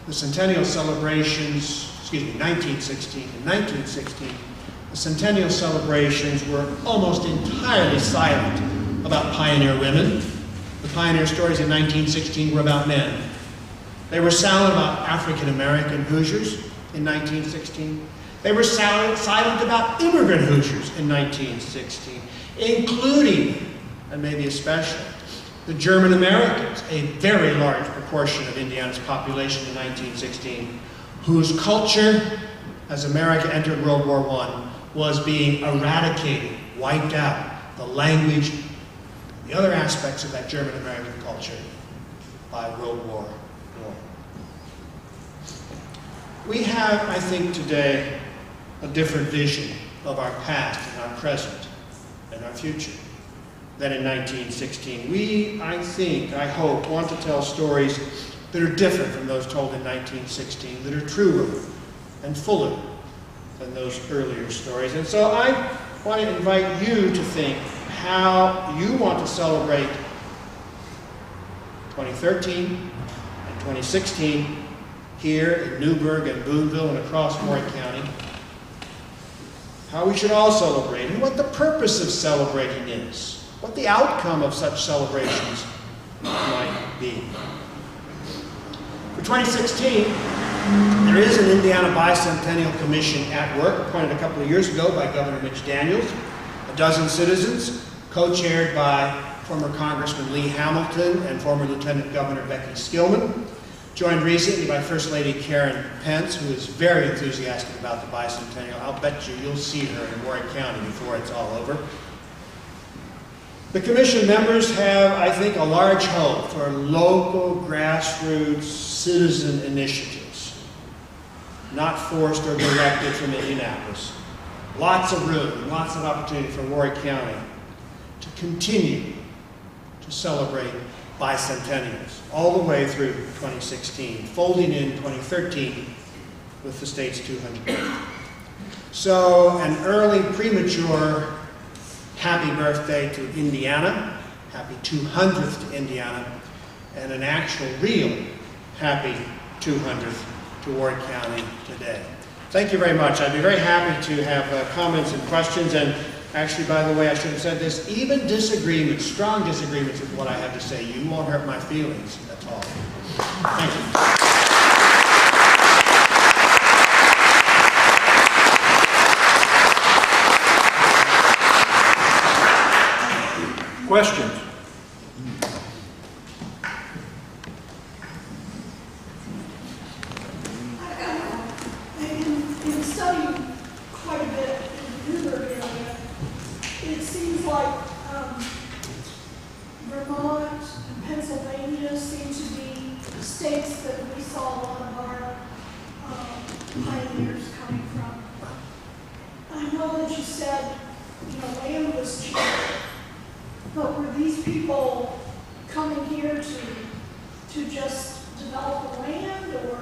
Speaker 8: the centennial celebrations, 1916 and 1916, the centennial celebrations were almost entirely silent about pioneer women. The pioneer stories in 1916 were about men. They were silent about African-American Hoosiers in 1916. They were silent about immigrant Hoosiers in 1916, including, and maybe especially, the German Americans, a very large proportion of Indiana's population in 1916, whose culture, as America entered World War I, was being eradicated, wiped out. The language, the other aspects of that German American culture by World War I. We have, I think, today a different vision of our past and our present and our future than in 1916. We, I think, I hope, want to tell stories that are different from those told in 1916, that are truer and fuller than those earlier stories. And so I want to invite you to think how you want to celebrate 2013 and 2016 here in Newburgh and Boonville and across Warren County. How we should all celebrate and what the purpose of celebrating is, what the outcome of such celebrations might be. For 2016, there is an Indiana Bicentennial Commission at work, appointed a couple of years ago by Governor Mitch Daniels. A dozen citizens, co-chaired by former Congressman Lee Hamilton and former Lieutenant Governor Becky Skillman, joined recently by First Lady Karen Pence, who is very enthusiastic about the bicentennial. I'll bet you'll see her in Warren County before it's all over. The commission members have, I think, a large hope for local grassroots citizen initiatives, not forced or directed from Indianapolis. Lots of room, lots of opportunity for Warren County to continue to celebrate bicentennials all the way through 2016, folding in 2013 with the state's 200th. So an early premature happy birthday to Indiana, happy 200th to Indiana, and an actual real happy 200th to Warren County today. Thank you very much. I'd be very happy to have comments and questions, and actually, by the way, I should have said this, even disagreements, strong disagreements with what I have to say, you won't hurt my feelings at all. Thank you.
Speaker 1: Questions?
Speaker 9: In studying quite a bit in the Newburgh area, it seems like Vermont and Pennsylvania seem to be states that we saw a lot of our pioneers coming from. I know that you said, land was cheap, but were these people coming here to just develop the land, or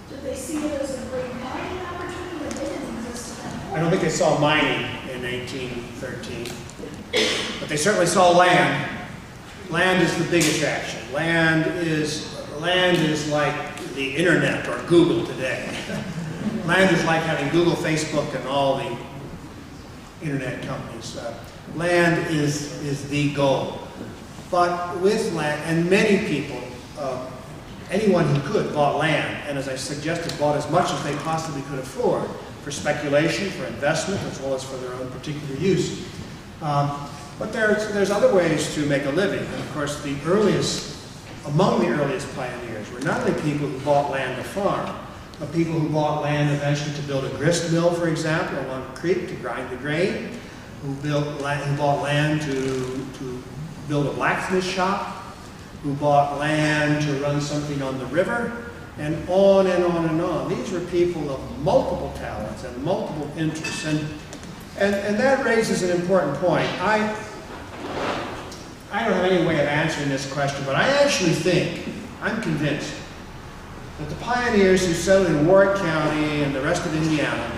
Speaker 9: did they see it as a great mining opportunity, or they didn't exist at that point?
Speaker 8: I don't think they saw mining in 1813, but they certainly saw land. Land is the big attraction. Land is like the internet or Google today. Land is like having Google, Facebook, and all the internet companies. Land is the goal. But with land, and many people, anyone who could, bought land, and as I suggested, bought as much as they possibly could afford for speculation, for investment, as well as for their own particular use. But there's other ways to make a living. And of course, among the earliest pioneers were not only people who bought land to farm, but people who bought land eventually to build a grist mill, for example, along a creek to grind the grain, who bought land to build a blacksmith shop, who bought land to run something on the river, and on and on and on. These were people of multiple talents and multiple interests, and that raises an important point. I don't have any way of answering this question, but I actually think I'm convinced that the pioneers who settled in Warwick County and the rest of Indiana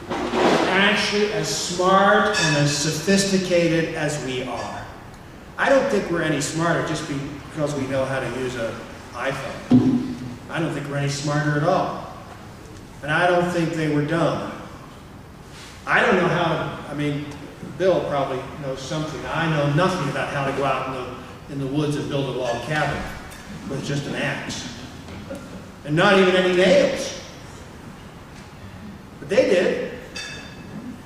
Speaker 8: are actually as smart and as sophisticated as we are. I don't think we're any smarter just because we know how to use an iPhone. I don't think we're any smarter at all. And I don't think they were dumb. I don't know how, Bill probably knows something. I know nothing about how to go out in the woods and build a log cabin with just an axe. And not even any nails. But they did.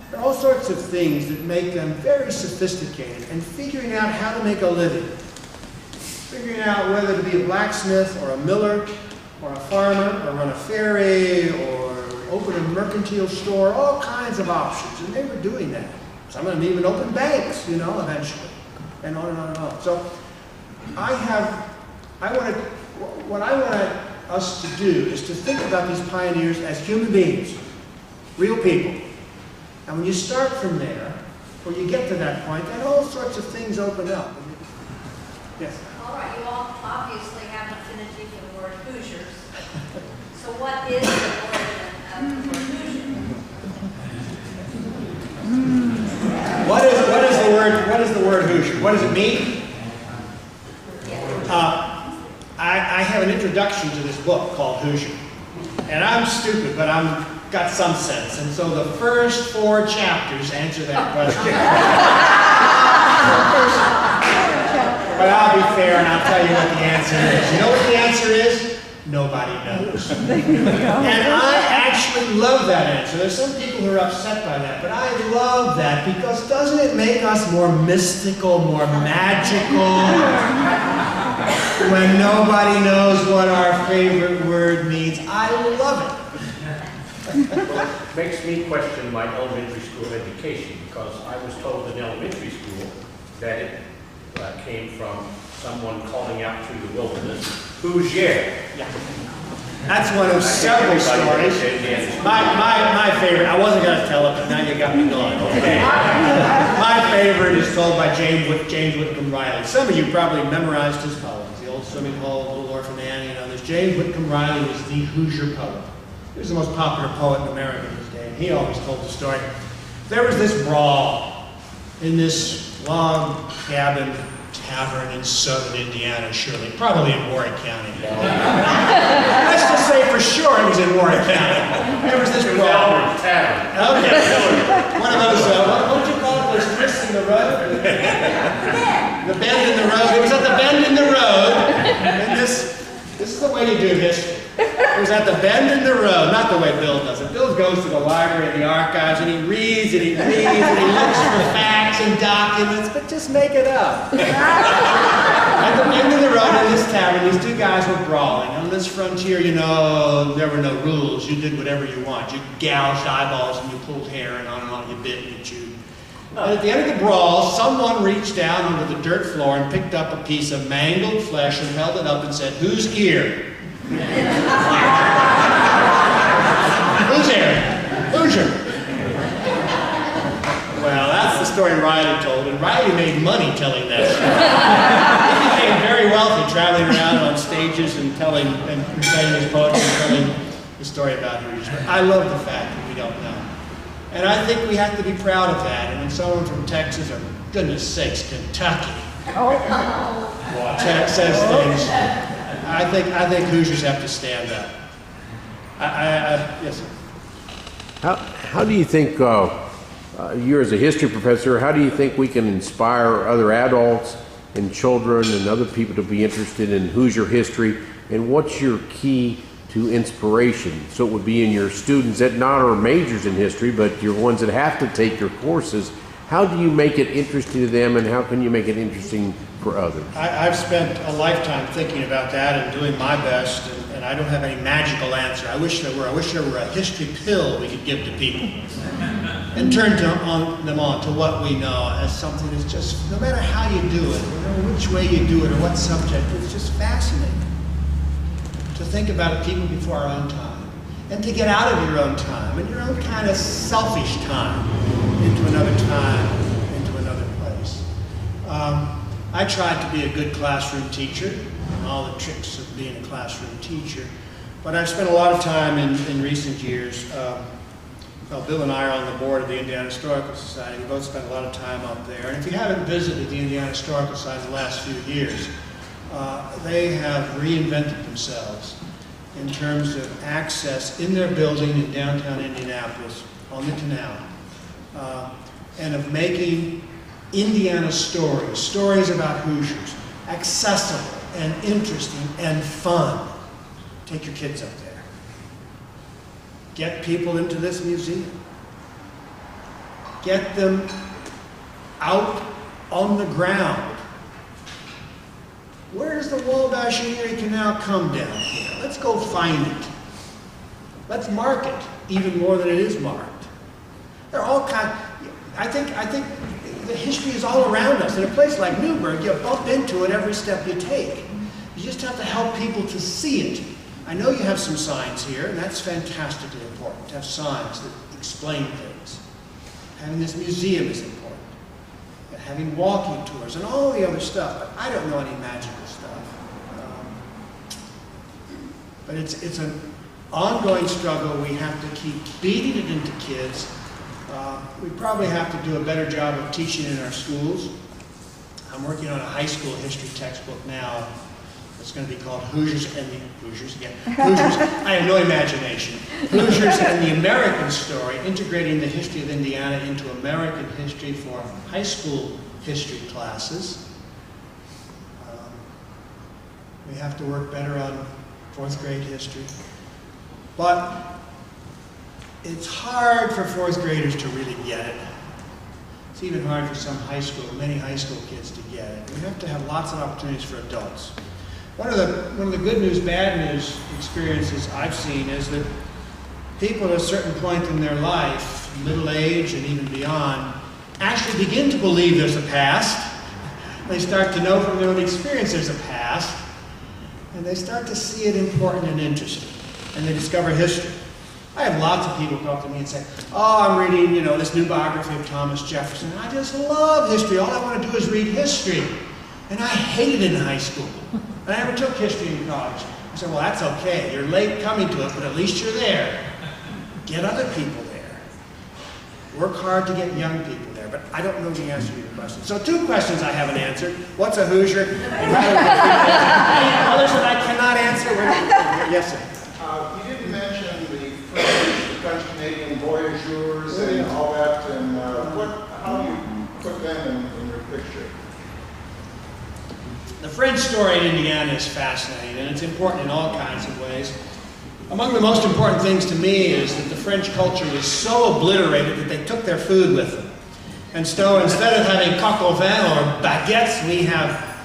Speaker 8: There are all sorts of things that make them very sophisticated and figuring out how to make a living. Figuring out whether to be a blacksmith or a miller or a farmer or run a ferry or open a mercantile store, all kinds of options. And they were doing that. Some of them even opened banks, eventually. And on and on and on. So what I want us to do is to think about these pioneers as human beings, real people. And when you start from there, or you get to that point, then all sorts of things open up. Yes?
Speaker 10: All right, you all obviously have an affinity for the word Hoosiers. So what is the origin of the word Hoosier?
Speaker 8: What is the word Hoosier? What does it mean? I have an introduction to this book called Hoosier. And I'm stupid, but I've got some sense. And so the first 4 chapters answer that question. But I'll be fair and I'll tell you what the answer is. You know what the answer is? Nobody knows. And I actually love that answer. There's some people who are upset by that, but I love that because doesn't it make us more mystical, more magical? When nobody knows what our favorite word means. I love it.
Speaker 11: Well, it makes me question my elementary school education because I was told in elementary school that it came from someone calling out through the wilderness, Hoosier.
Speaker 8: Yeah. That's one of several stories. My favorite, I wasn't going to tell it, but now you got me going. Okay. My favorite is told by James Whitcomb Riley. Some of you probably memorized his poems. The Old Swimming Hole, Little Orphan Annie, and others. James Whitcomb Riley was the Hoosier poet. He was the most popular poet in America in his day, and he always told the story. There was this brawl in this log cabin tavern in southern Indiana, surely, probably in Warwick County. Let's just say for sure it was in Warwick County. There was this brawl. Okay. One of those, what would you call it? Those twists in the road? The bend in the road. It was at the bend in the road. And this is the way you do history. It was at the bend in the road, not the way Bill does it. Bill goes to the library and the archives and he reads and he reads and he looks for facts and documents, but just make it up. At the bend in the road in this tavern, these 2 guys were brawling. On this frontier, there were no rules. You did whatever you want. You gouged eyeballs and you pulled hair and on you bit and you chewed. And at the end of the brawl, someone reached down onto the dirt floor and picked up a piece of mangled flesh and held it up and said, "Whose ear?" Who's here? Hoosier. Well, that's the story Riley told, and Riley made money telling that story. He became very wealthy, traveling around on stages and telling and reciting his poetry and telling the story about Hoosiers. But I love the fact that we don't know. And I think we have to be proud of that. And when someone from Texas, or goodness sakes, Kentucky, says things, I think Hoosiers have to stand up. Yes, sir.
Speaker 3: How do you think, you as a history professor, how do you think we can inspire other adults and children and other people to be interested in Hoosier history? And what's your key to inspiration? So it would be in your students that not are majors in history, but your ones that have to take your courses. How do you make it interesting to them, and how can you make it interesting for others?
Speaker 8: I've spent a lifetime thinking about that and doing my best, and I don't have any magical answer. I wish there were a history pill we could give to people and turn them on to what we know as something that's just, no matter how you do it, no matter which way you do it or what subject, it's just fascinating to think about people before our own time and to get out of your own time and your own kind of selfish time into another time, into another place. I tried to be a good classroom teacher. and all the tricks of being a classroom teacher. But I've spent a lot of time in recent years. Bill and I are on the board of the Indiana Historical Society. We both spent a lot of time up there. And if you haven't visited the Indiana Historical Society in the last few years, they have reinvented themselves in terms of access in their building in downtown Indianapolis on the canal, and of making Indiana stories about Hoosiers, accessible and interesting and fun. Take your kids up there. Get people into this museum. Get them out on the ground. Where does the Wabash and Erie Canal come down here? Let's go find it. Let's mark it even more than it is marked. They're all I think the history is all around us. In a place like Newburgh, you bump into it every step you take. You just have to help people to see it. I know you have some signs here, and that's fantastically important, to have signs that explain things. Having this museum is important. Having walking tours and all the other stuff, but I don't know any magical stuff. But it's an ongoing struggle. We have to keep beating it into kids. We probably have to do a better job of teaching in our schools. I'm working on a high school history textbook now. It's going to be called Hoosiers and the Hoosiers again. Hoosiers, I have no imagination. Hoosiers and the American Story, integrating the history of Indiana into American history for high school history classes. We have to work better on 4th grade history. But it's hard for 4th graders to really get it. It's even hard for many high school kids to get it. We have to have lots of opportunities for adults. One of the good news, bad news experiences I've seen is that people at a certain point in their life, middle age and even beyond, actually begin to believe there's a past. They start to know from their own experience there's a past, and they start to see it important and interesting, and they discover history. I have lots of people come up to me and say, oh, I'm reading, this new biography of Thomas Jefferson. I just love history. All I want to do is read history. And I hated it in high school. And I never took history in college. I said, well, that's okay. You're late coming to it, but at least you're there. Get other people there. Work hard to get young people there. But I don't know the answer to your question. So 2 questions I haven't answered. What's a Hoosier? And others that I cannot answer. Yes, sir.
Speaker 12: You didn't mention the French-Canadian voyageurs and all that. And how do you put them in your picture?
Speaker 8: The French story in Indiana is fascinating, and it's important in all kinds of ways. Among the most important things to me is that the French culture was so obliterated that they took their food with them. And so instead of having coq au vin or baguettes, we have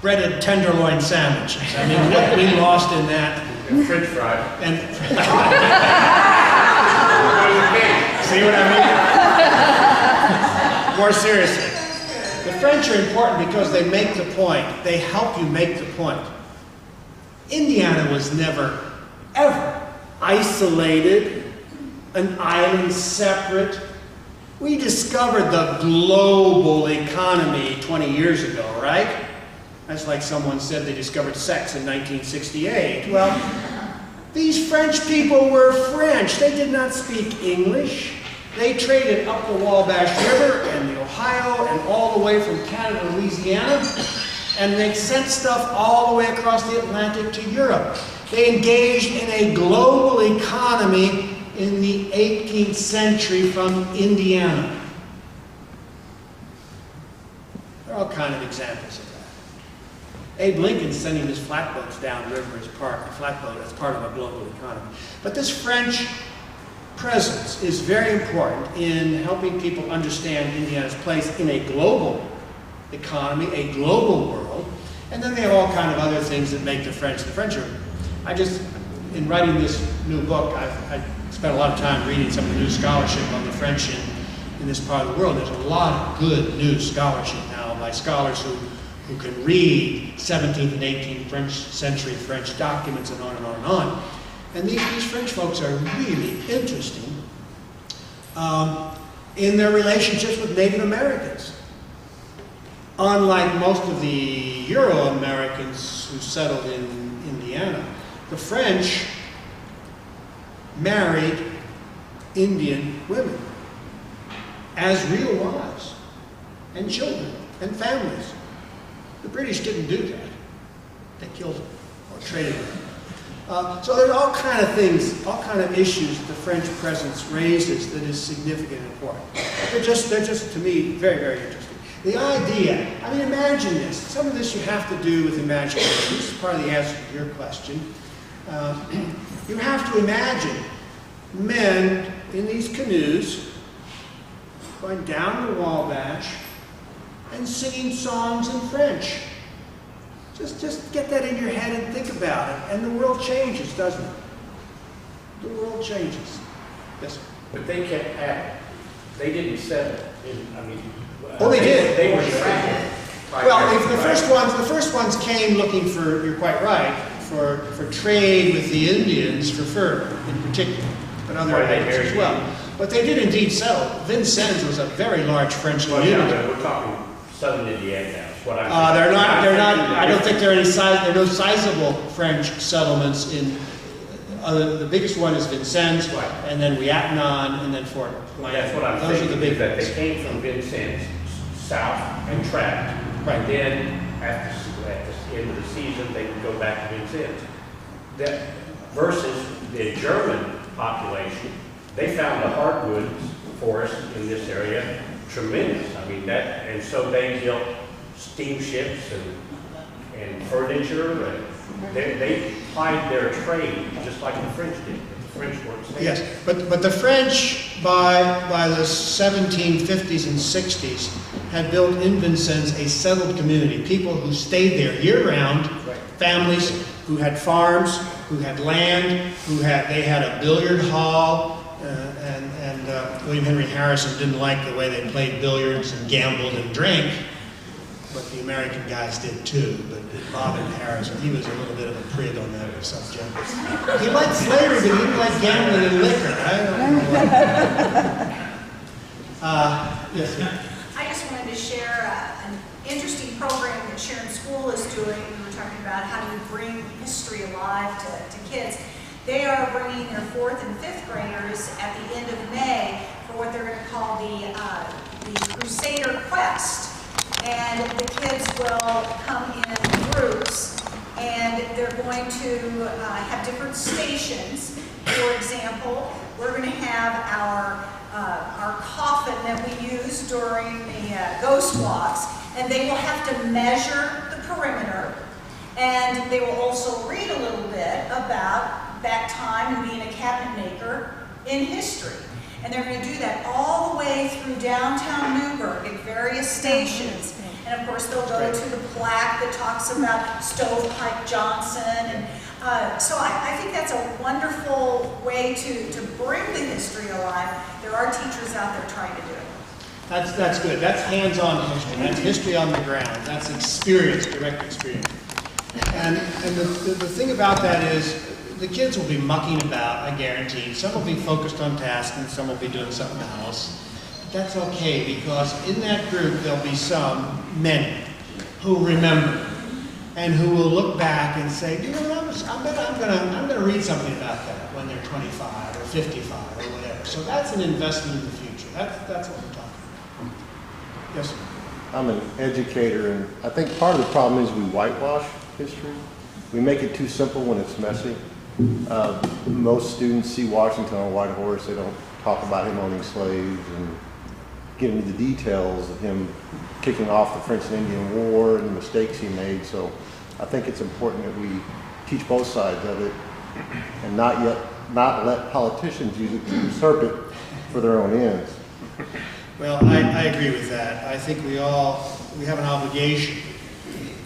Speaker 8: breaded tenderloin sandwiches. I mean, what we lost in that.
Speaker 11: And French fries.
Speaker 8: And see what I mean? More seriously. The French are important because they make the point. They help you make the point. Indiana was never, ever isolated, an island separate. We discovered the global economy 20 years ago, right? That's like someone said they discovered sex in 1968. Well, these French people were French. They did not speak English. They traded up the Wabash River and the Ohio and all the way from Canada to Louisiana, and they sent stuff all the way across the Atlantic to Europe. They engaged in a global economy in the 18th century from Indiana. There are all kinds of examples of that. Abe Lincoln's sending his flatboats downriver as part of a global economy. But this French presence is very important in helping people understand Indiana's place in a global economy, a global world. And then they have all kinds of other things that make the French the French. In writing this new book, I spent a lot of time reading some of the new scholarship on the French in this part of the world. There's a lot of good new scholarship now by scholars who can read 17th and 18th century French documents and on and on and on. And these French folks are really interesting in their relationships with Native Americans. unlike most of the Euro-Americans who settled in Indiana, the French married Indian women as real wives and children and families. The British didn't do that. They killed them or traded them. So there's all kind of things, all kind of issues that the French presence raises that is significant and important. They're just to me, very, very interesting. The idea, I mean, imagine this. Some of this you have to do with imagination. This is part of the answer to your question. You have to imagine men in these canoes going down the Wabash and singing songs in French. Just get that in your head and think about it. And the world changes, doesn't it? The world changes. Yes, sir.
Speaker 11: But they kept at it. They didn't settle.
Speaker 8: Oh, they did.
Speaker 11: They were trapped.
Speaker 8: Well, the first ones came looking for, you're quite right, for trade with the Indians for fur in particular, but other items as well. But they did indeed settle. Vincennes was a very large French community.
Speaker 11: Yeah, we're talking southern Indiana now.
Speaker 8: They're not, I don't think there are no sizable French settlements in, the biggest one is Vincennes,
Speaker 11: right,
Speaker 8: and then Ouiatenon, and then Fort Miami.
Speaker 11: That's what I'm
Speaker 8: Those
Speaker 11: thinking,
Speaker 8: are the big
Speaker 11: that
Speaker 8: ones.
Speaker 11: they came from Vincennes south and trapped.
Speaker 8: Right.
Speaker 11: And then at the end of the season, they would go back to Vincennes. That versus the German population, they found the hardwood forest in this area tremendous. I mean, and so they built steamships and furniture, and they plied their trade just like the French did. But the French weren't staying.
Speaker 8: Yes, but the French by the 1750s and 60s had built in Vincennes a settled community, people who stayed there year-round,
Speaker 11: Right.
Speaker 8: families who had farms, who had land, they had a billiard hall, and William Henry Harrison didn't like the way they played billiards and gambled and drank, but the American guys did too. But it bothered Harrison. He was a little bit of a prig on that subject. He liked slavery, but he didn't like gambling and liquor. I don't know. Yes, sir.
Speaker 5: I just wanted to share an interesting program that Sharon School is doing. We were talking about how do you bring history alive to kids. They are bringing their 4th and 5th graders at the end of May for what they're going to call the Crusader Quest. And the kids will come in groups, and they're going to have different stations. For example, we're going to have our coffin that we use during the ghost walks, and they will have to measure the perimeter, and they will also read a little bit about that time and being a cabinet maker in history. And they're going to do that all the way through downtown Newburgh at various stations. And of course, they'll go to the plaque that talks about Stovepipe Johnson. And so I think that's a wonderful way to bring the history alive. There are teachers out there trying to do it.
Speaker 8: That's good. That's hands-on history. That's history on the ground. That's experience, direct experience. And the thing about that is, the kids will be mucking about, I guarantee. Some will be focused on tasks and some will be doing something else. But that's okay, because in that group there'll be many, who remember and who will look back and say, you know, I'm gonna read something about that when they're 25 or 55 or whatever. So that's an investment in the future. That's what we're talking about. Yes, sir.
Speaker 3: I'm an educator, and I think part of the problem is we whitewash history. We make it too simple when it's messy. Most students see Washington on a white horse. They don't talk about him owning slaves and get into the details of him kicking off the French and Indian War and the mistakes he made. So I think it's important that we teach both sides of it and not let politicians use it to usurp it for their own ends.
Speaker 8: Well, I agree with that. I think we have an obligation.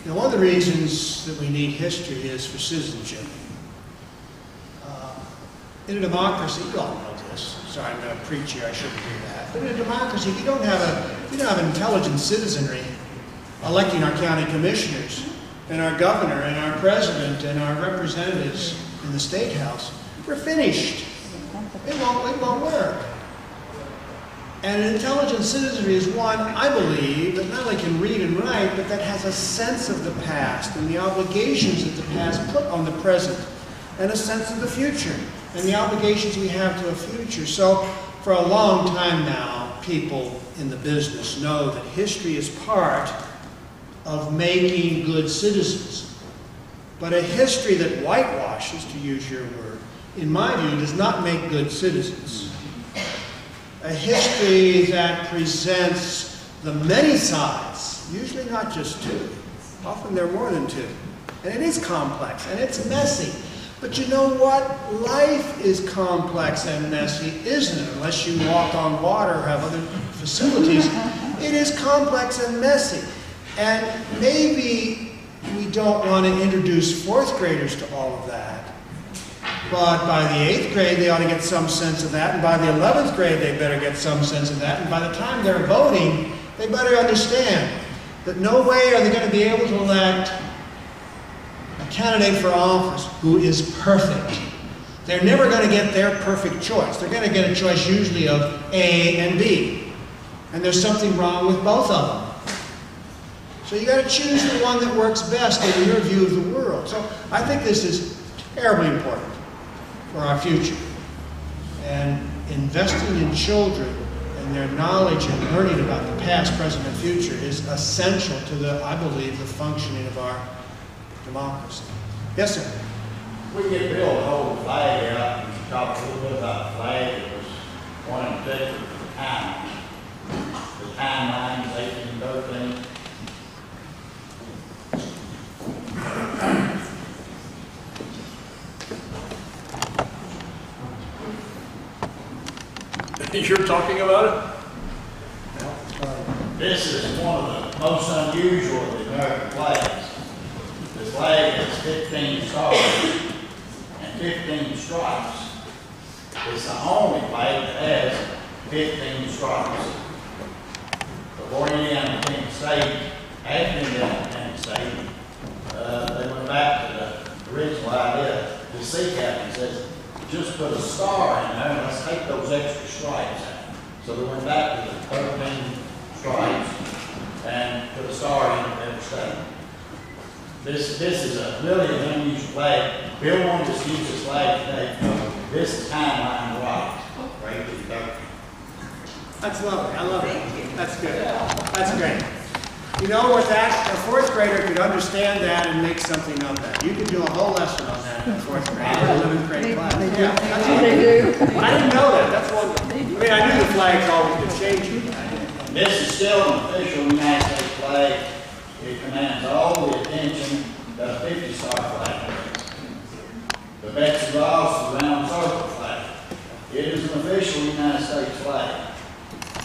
Speaker 8: Now, one of the reasons that we need history is for citizenship. In a democracy, you all know this. Sorry, I'm going to preach here. I shouldn't do that. But in a democracy, if you don't have an intelligent citizenry electing our county commissioners and our governor and our president and our representatives in the state house, we're finished. It won't work. And an intelligent citizenry is one, I believe, that not only can read and write, but that has a sense of the past and the obligations that the past put on the present, and a sense of the future and the obligations we have to a future. So for a long time now, people in the business know that history is part of making good citizens. But a history that whitewashes, to use your word, in my view, does not make good citizens. A history that presents the many sides, usually not just two, often there are more than two. And it is complex, and it's messy. But you know what? Life is complex and messy, isn't it? Unless you walk on water or have other facilities. It is complex and messy. And maybe we don't want to introduce fourth graders to all of that. But by the 8th grade, they ought to get some sense of that. And by the 11th grade, they better get some sense of that. And by the time they're voting, they better understand that no way are they going to be able to elect a candidate for office who is perfect. They're never going to get their perfect choice. They're going to get a choice usually of A and B. And there's something wrong with both of them. So you got to choose the one that works best in your view of the world. So I think this is terribly important for our future. And investing in children and their knowledge and learning about the past, present, and future is essential to the, I believe, the functioning of our democracy. Yes, sir?
Speaker 13: We get Bill to hold the flag out and talk a little bit about the flag. It was one in particular for the timeline. The timeline is 1813.
Speaker 1: You're talking about it?
Speaker 13: This is one of the most unusual of the American flags. The flag has 15 stars and 15 stripes. It's the only flag that has 15 stripes. Before Indiana became a state, after Indiana became a state, they went back to the original idea. The sea captain says, just put a star in there and let's take those extra stripes out. So they went back to the 13 stripes and put a star in every state. This is a really unusual flag. Bill wanted us to use this flag today. This is timeline right. Right to the 13.
Speaker 8: That's lovely. I love it. That's good. That's great. You know, with that, a fourth grader could understand that and make something of that. You could do a whole lesson on that in the fourth grade or 11th grade class. Yeah, that's what they do. I didn't know that. That's wonderful. I mean, I knew the flag's always been changing.
Speaker 13: This is still an official United States flag. It commands all the attention that a 50-star flag does. The Betsy Ross is a round circle flag. It is an official United States flag.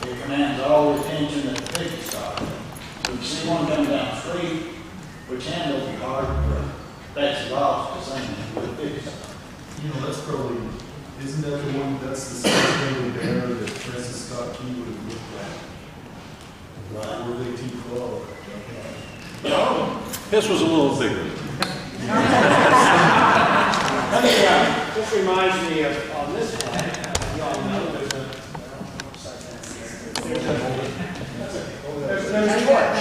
Speaker 13: It commands all the attention that the 50-star does. So if you see one coming down the street, which hand will be hard for Betsy Ross to sing with a 50-star.
Speaker 14: You know, that's probably, isn't that the one, that's the same banner that Francis Scott Key would have looked at? Right. Were they too close?
Speaker 1: No, this was a little bigger.
Speaker 8: This reminds me of, on this flag, you all know there's a torch.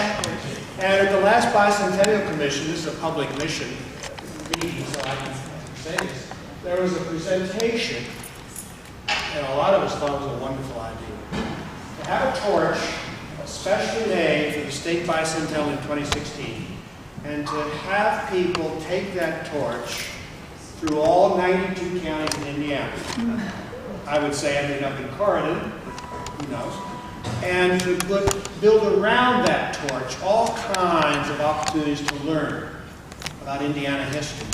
Speaker 8: And at the last Bicentennial Commission, this is a public mission meeting, so I can say this, there was a presentation, and a lot of us thought it was a wonderful idea, to have a torch, especially made for the state bicentennial in 2016, and to have people take that torch through all 92 counties in Indiana. I would say ending up in Corridor, who knows, and to build around that torch all kinds of opportunities to learn about Indiana history,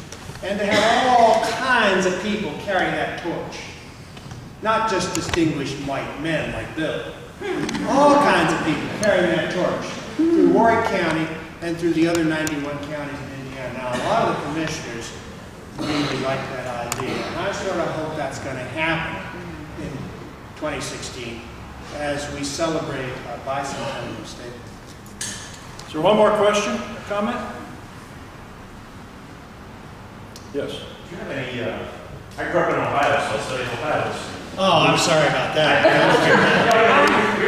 Speaker 8: and to have all kinds of people carry that torch. Not just distinguished white men like Bill. All kinds of people carrying that torch through Warwick County and through the other 91 counties in Indiana. Now, a lot of the commissioners really like that idea, and I sort of hope that's going to happen in 2016 as we celebrate our bicentennial state.
Speaker 1: Is there one more question or comment? Yes.
Speaker 11: Do you have any, I grew up in Ohio, so I studied Ohio.
Speaker 8: Oh, I'm sorry about that.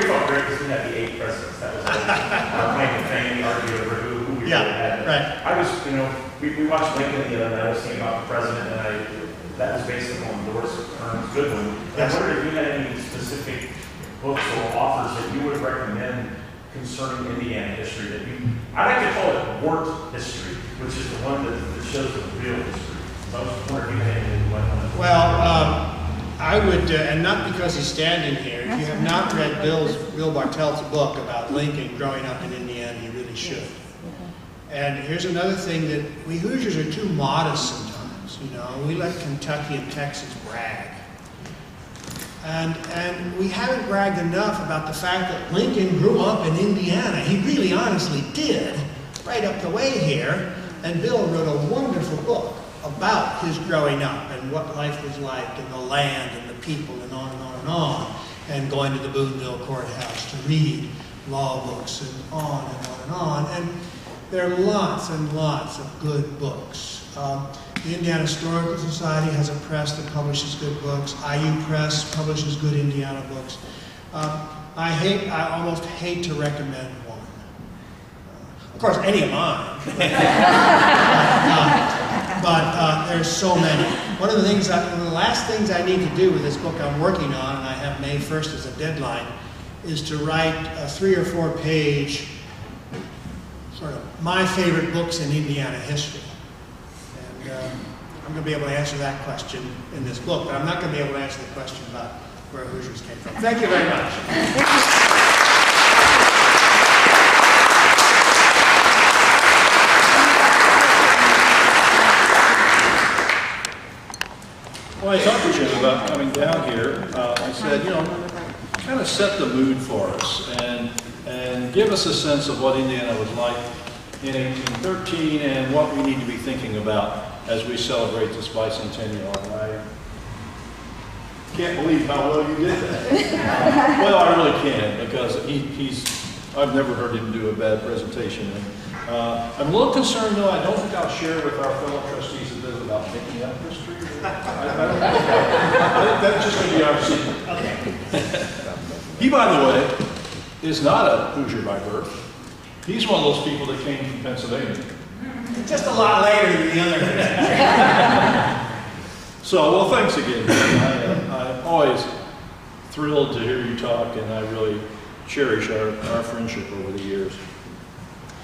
Speaker 11: we felt great because we had the 8 presidents. That was our main thing. We argued over who we really had.
Speaker 8: Right.
Speaker 11: I was, we watched Lincoln the other night. I was thinking about the president, and that was based on Doris Kearns Goodwin.
Speaker 8: Yes.
Speaker 11: I wondered if you had any specific books or authors that you would recommend concerning Indiana history that I like to call it wart history, which is the one that shows the real history. So I was wondering if you had anything like that.
Speaker 8: Well, I would, and not because he's standing here, if you have not read Bill Bartel's book about Lincoln growing up in Indiana, you really should. And here's another thing that we Hoosiers are too modest sometimes, we let Kentucky and Texas brag. And we haven't bragged enough about the fact that Lincoln grew up in Indiana. He really honestly did, right up the way here. And Bill wrote a wonderful book about his growing up and what life was like and the land and the people and on and on and on. And going to the Boonville Courthouse to read law books and on and on and on. And there are lots and lots of good books. The Indiana Historical Society has a press that publishes good books. IU Press publishes good Indiana books. I almost hate to recommend one. Of course, any of mine. But there's so many. One of the last things I need to do with this book I'm working on, and I have May 1st as a deadline, is to write a 3 or 4 page sort of my favorite books in Indiana history. And I'm going to be able to answer that question in this book, but I'm not going to be able to answer the question about where Hoosiers came from. Thank you very much.
Speaker 1: Well, I talked to Jim about coming down here. I said, kind of set the mood for us and give us a sense of what Indiana was like in 1813 and what we need to be thinking about as we celebrate this bicentennial. And I can't believe how well you did that. Well, I really can, because I've never heard him do a bad presentation. I'm a little concerned, though. I don't think I'll share with our fellow trustees a bit about making up history. I think that's just going to be our secret. Okay. He, by the way, is not a Hoosier by birth. He's one of those people that came from Pennsylvania.
Speaker 8: Just a lot later than the other.
Speaker 1: So, well, thanks again. I'm always thrilled to hear you talk, and I really cherish our friendship over the years.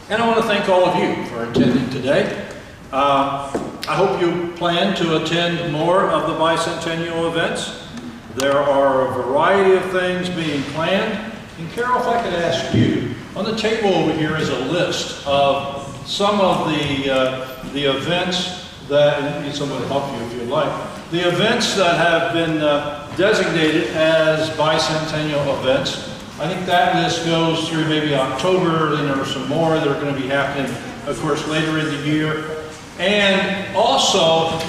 Speaker 1: And I want to thank all of you for attending today. I hope you plan to attend more of the bicentennial events. There are a variety of things being planned. And Carol, if I could ask you, on the table over here is a list of some of the events that, and someone will help you if you'd like, the events that have been designated as bicentennial events. I think that list goes through maybe October, then there are some more that are going to be happening, of course, later in the year. And also,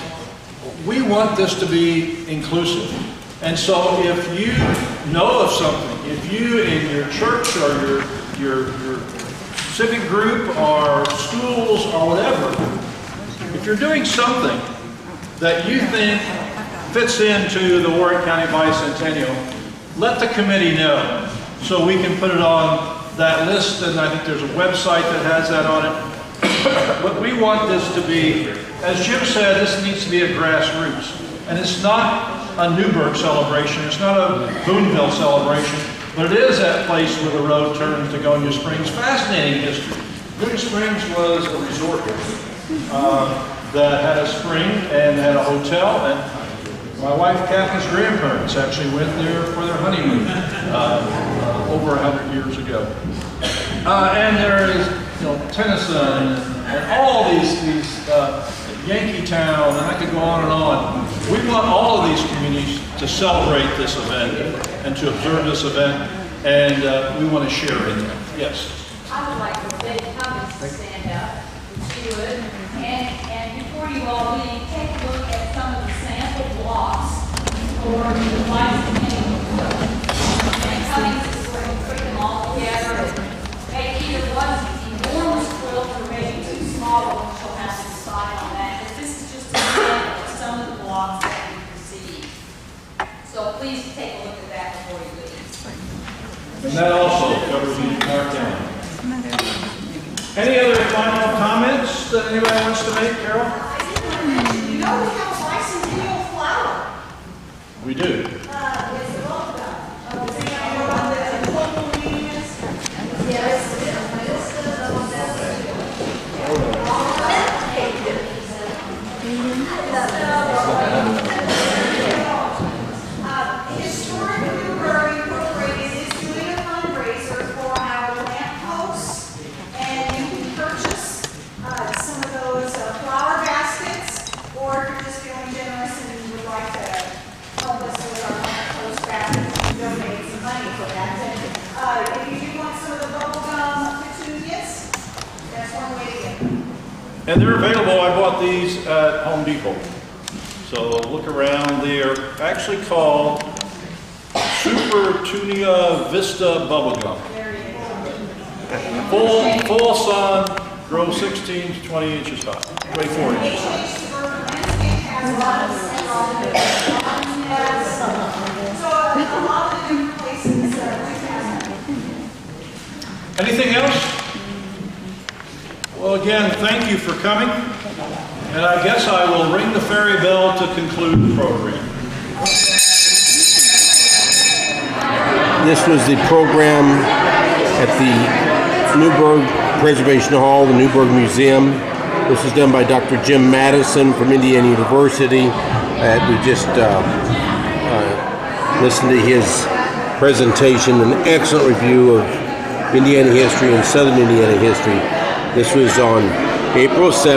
Speaker 1: we want this to be inclusive. And so if you know of something, if you in your church or your civic group or schools or whatever, if you're doing something that you think fits into the Warren County Bicentennial, let the committee know so we can put it on that list. And I think there's a website that has that on it. But we want this to be, as Jim said, this needs to be a grassroots. And it's not a Newburgh celebration, it's not a Boonville celebration, but it is that place where the road turns to Gonya Springs. Fascinating history. Gonya Springs was a resort that had a spring and had a hotel, and my wife Kathy's grandparents actually went there for their honeymoon over 100 years ago. And there is, Tennyson and all these Yankee Town, and I could go on and on. We want all of these communities to celebrate this event and to observe this event, and we want to share in it. Yes?
Speaker 10: I would like for Betty Cummings to stand up, if she would. And before you all leave, take a look at some of the sample blocks for the bicentennial. And Cummings is going to put them all together and make either one enormous quilt or maybe 2 small ones. She'll have to decide on that. But this is just a sample of some of the blocks that we've received. So please take a look at that before you leave.
Speaker 1: And that also covers the entire county. Any other final comments that anybody wants to make, Carol?
Speaker 5: You know we have a bicentennial flower.
Speaker 1: We do.
Speaker 5: It's the bubblegum. Does anybody know what the local name is? Yes. Historic Newburgh Incorporated is doing a fundraiser for our lamp posts, and you can purchase some of those flower baskets, or if you're just feeling generous and would like to help us with our lamp post baskets, you can donate some money for that. And if you do want some of the bubblegum petunias, that's one way to get them.
Speaker 1: And they're available. I bought these at Home Depot. So look around. They are actually called Super Tunia Vista Bubblegum. Full sun, grow 16 to 20 inches high, 24 inches high. Anything else? Well, again, thank you for coming. And I guess I will ring the ferry bell to conclude the program.
Speaker 15: This was the program at the Newburgh Preservation Hall, the Newburgh Museum. This was done by Dr. Jim Madison from Indiana University. We just listened to his presentation, an excellent review of Indiana history and Southern Indiana history. This was on April 7th.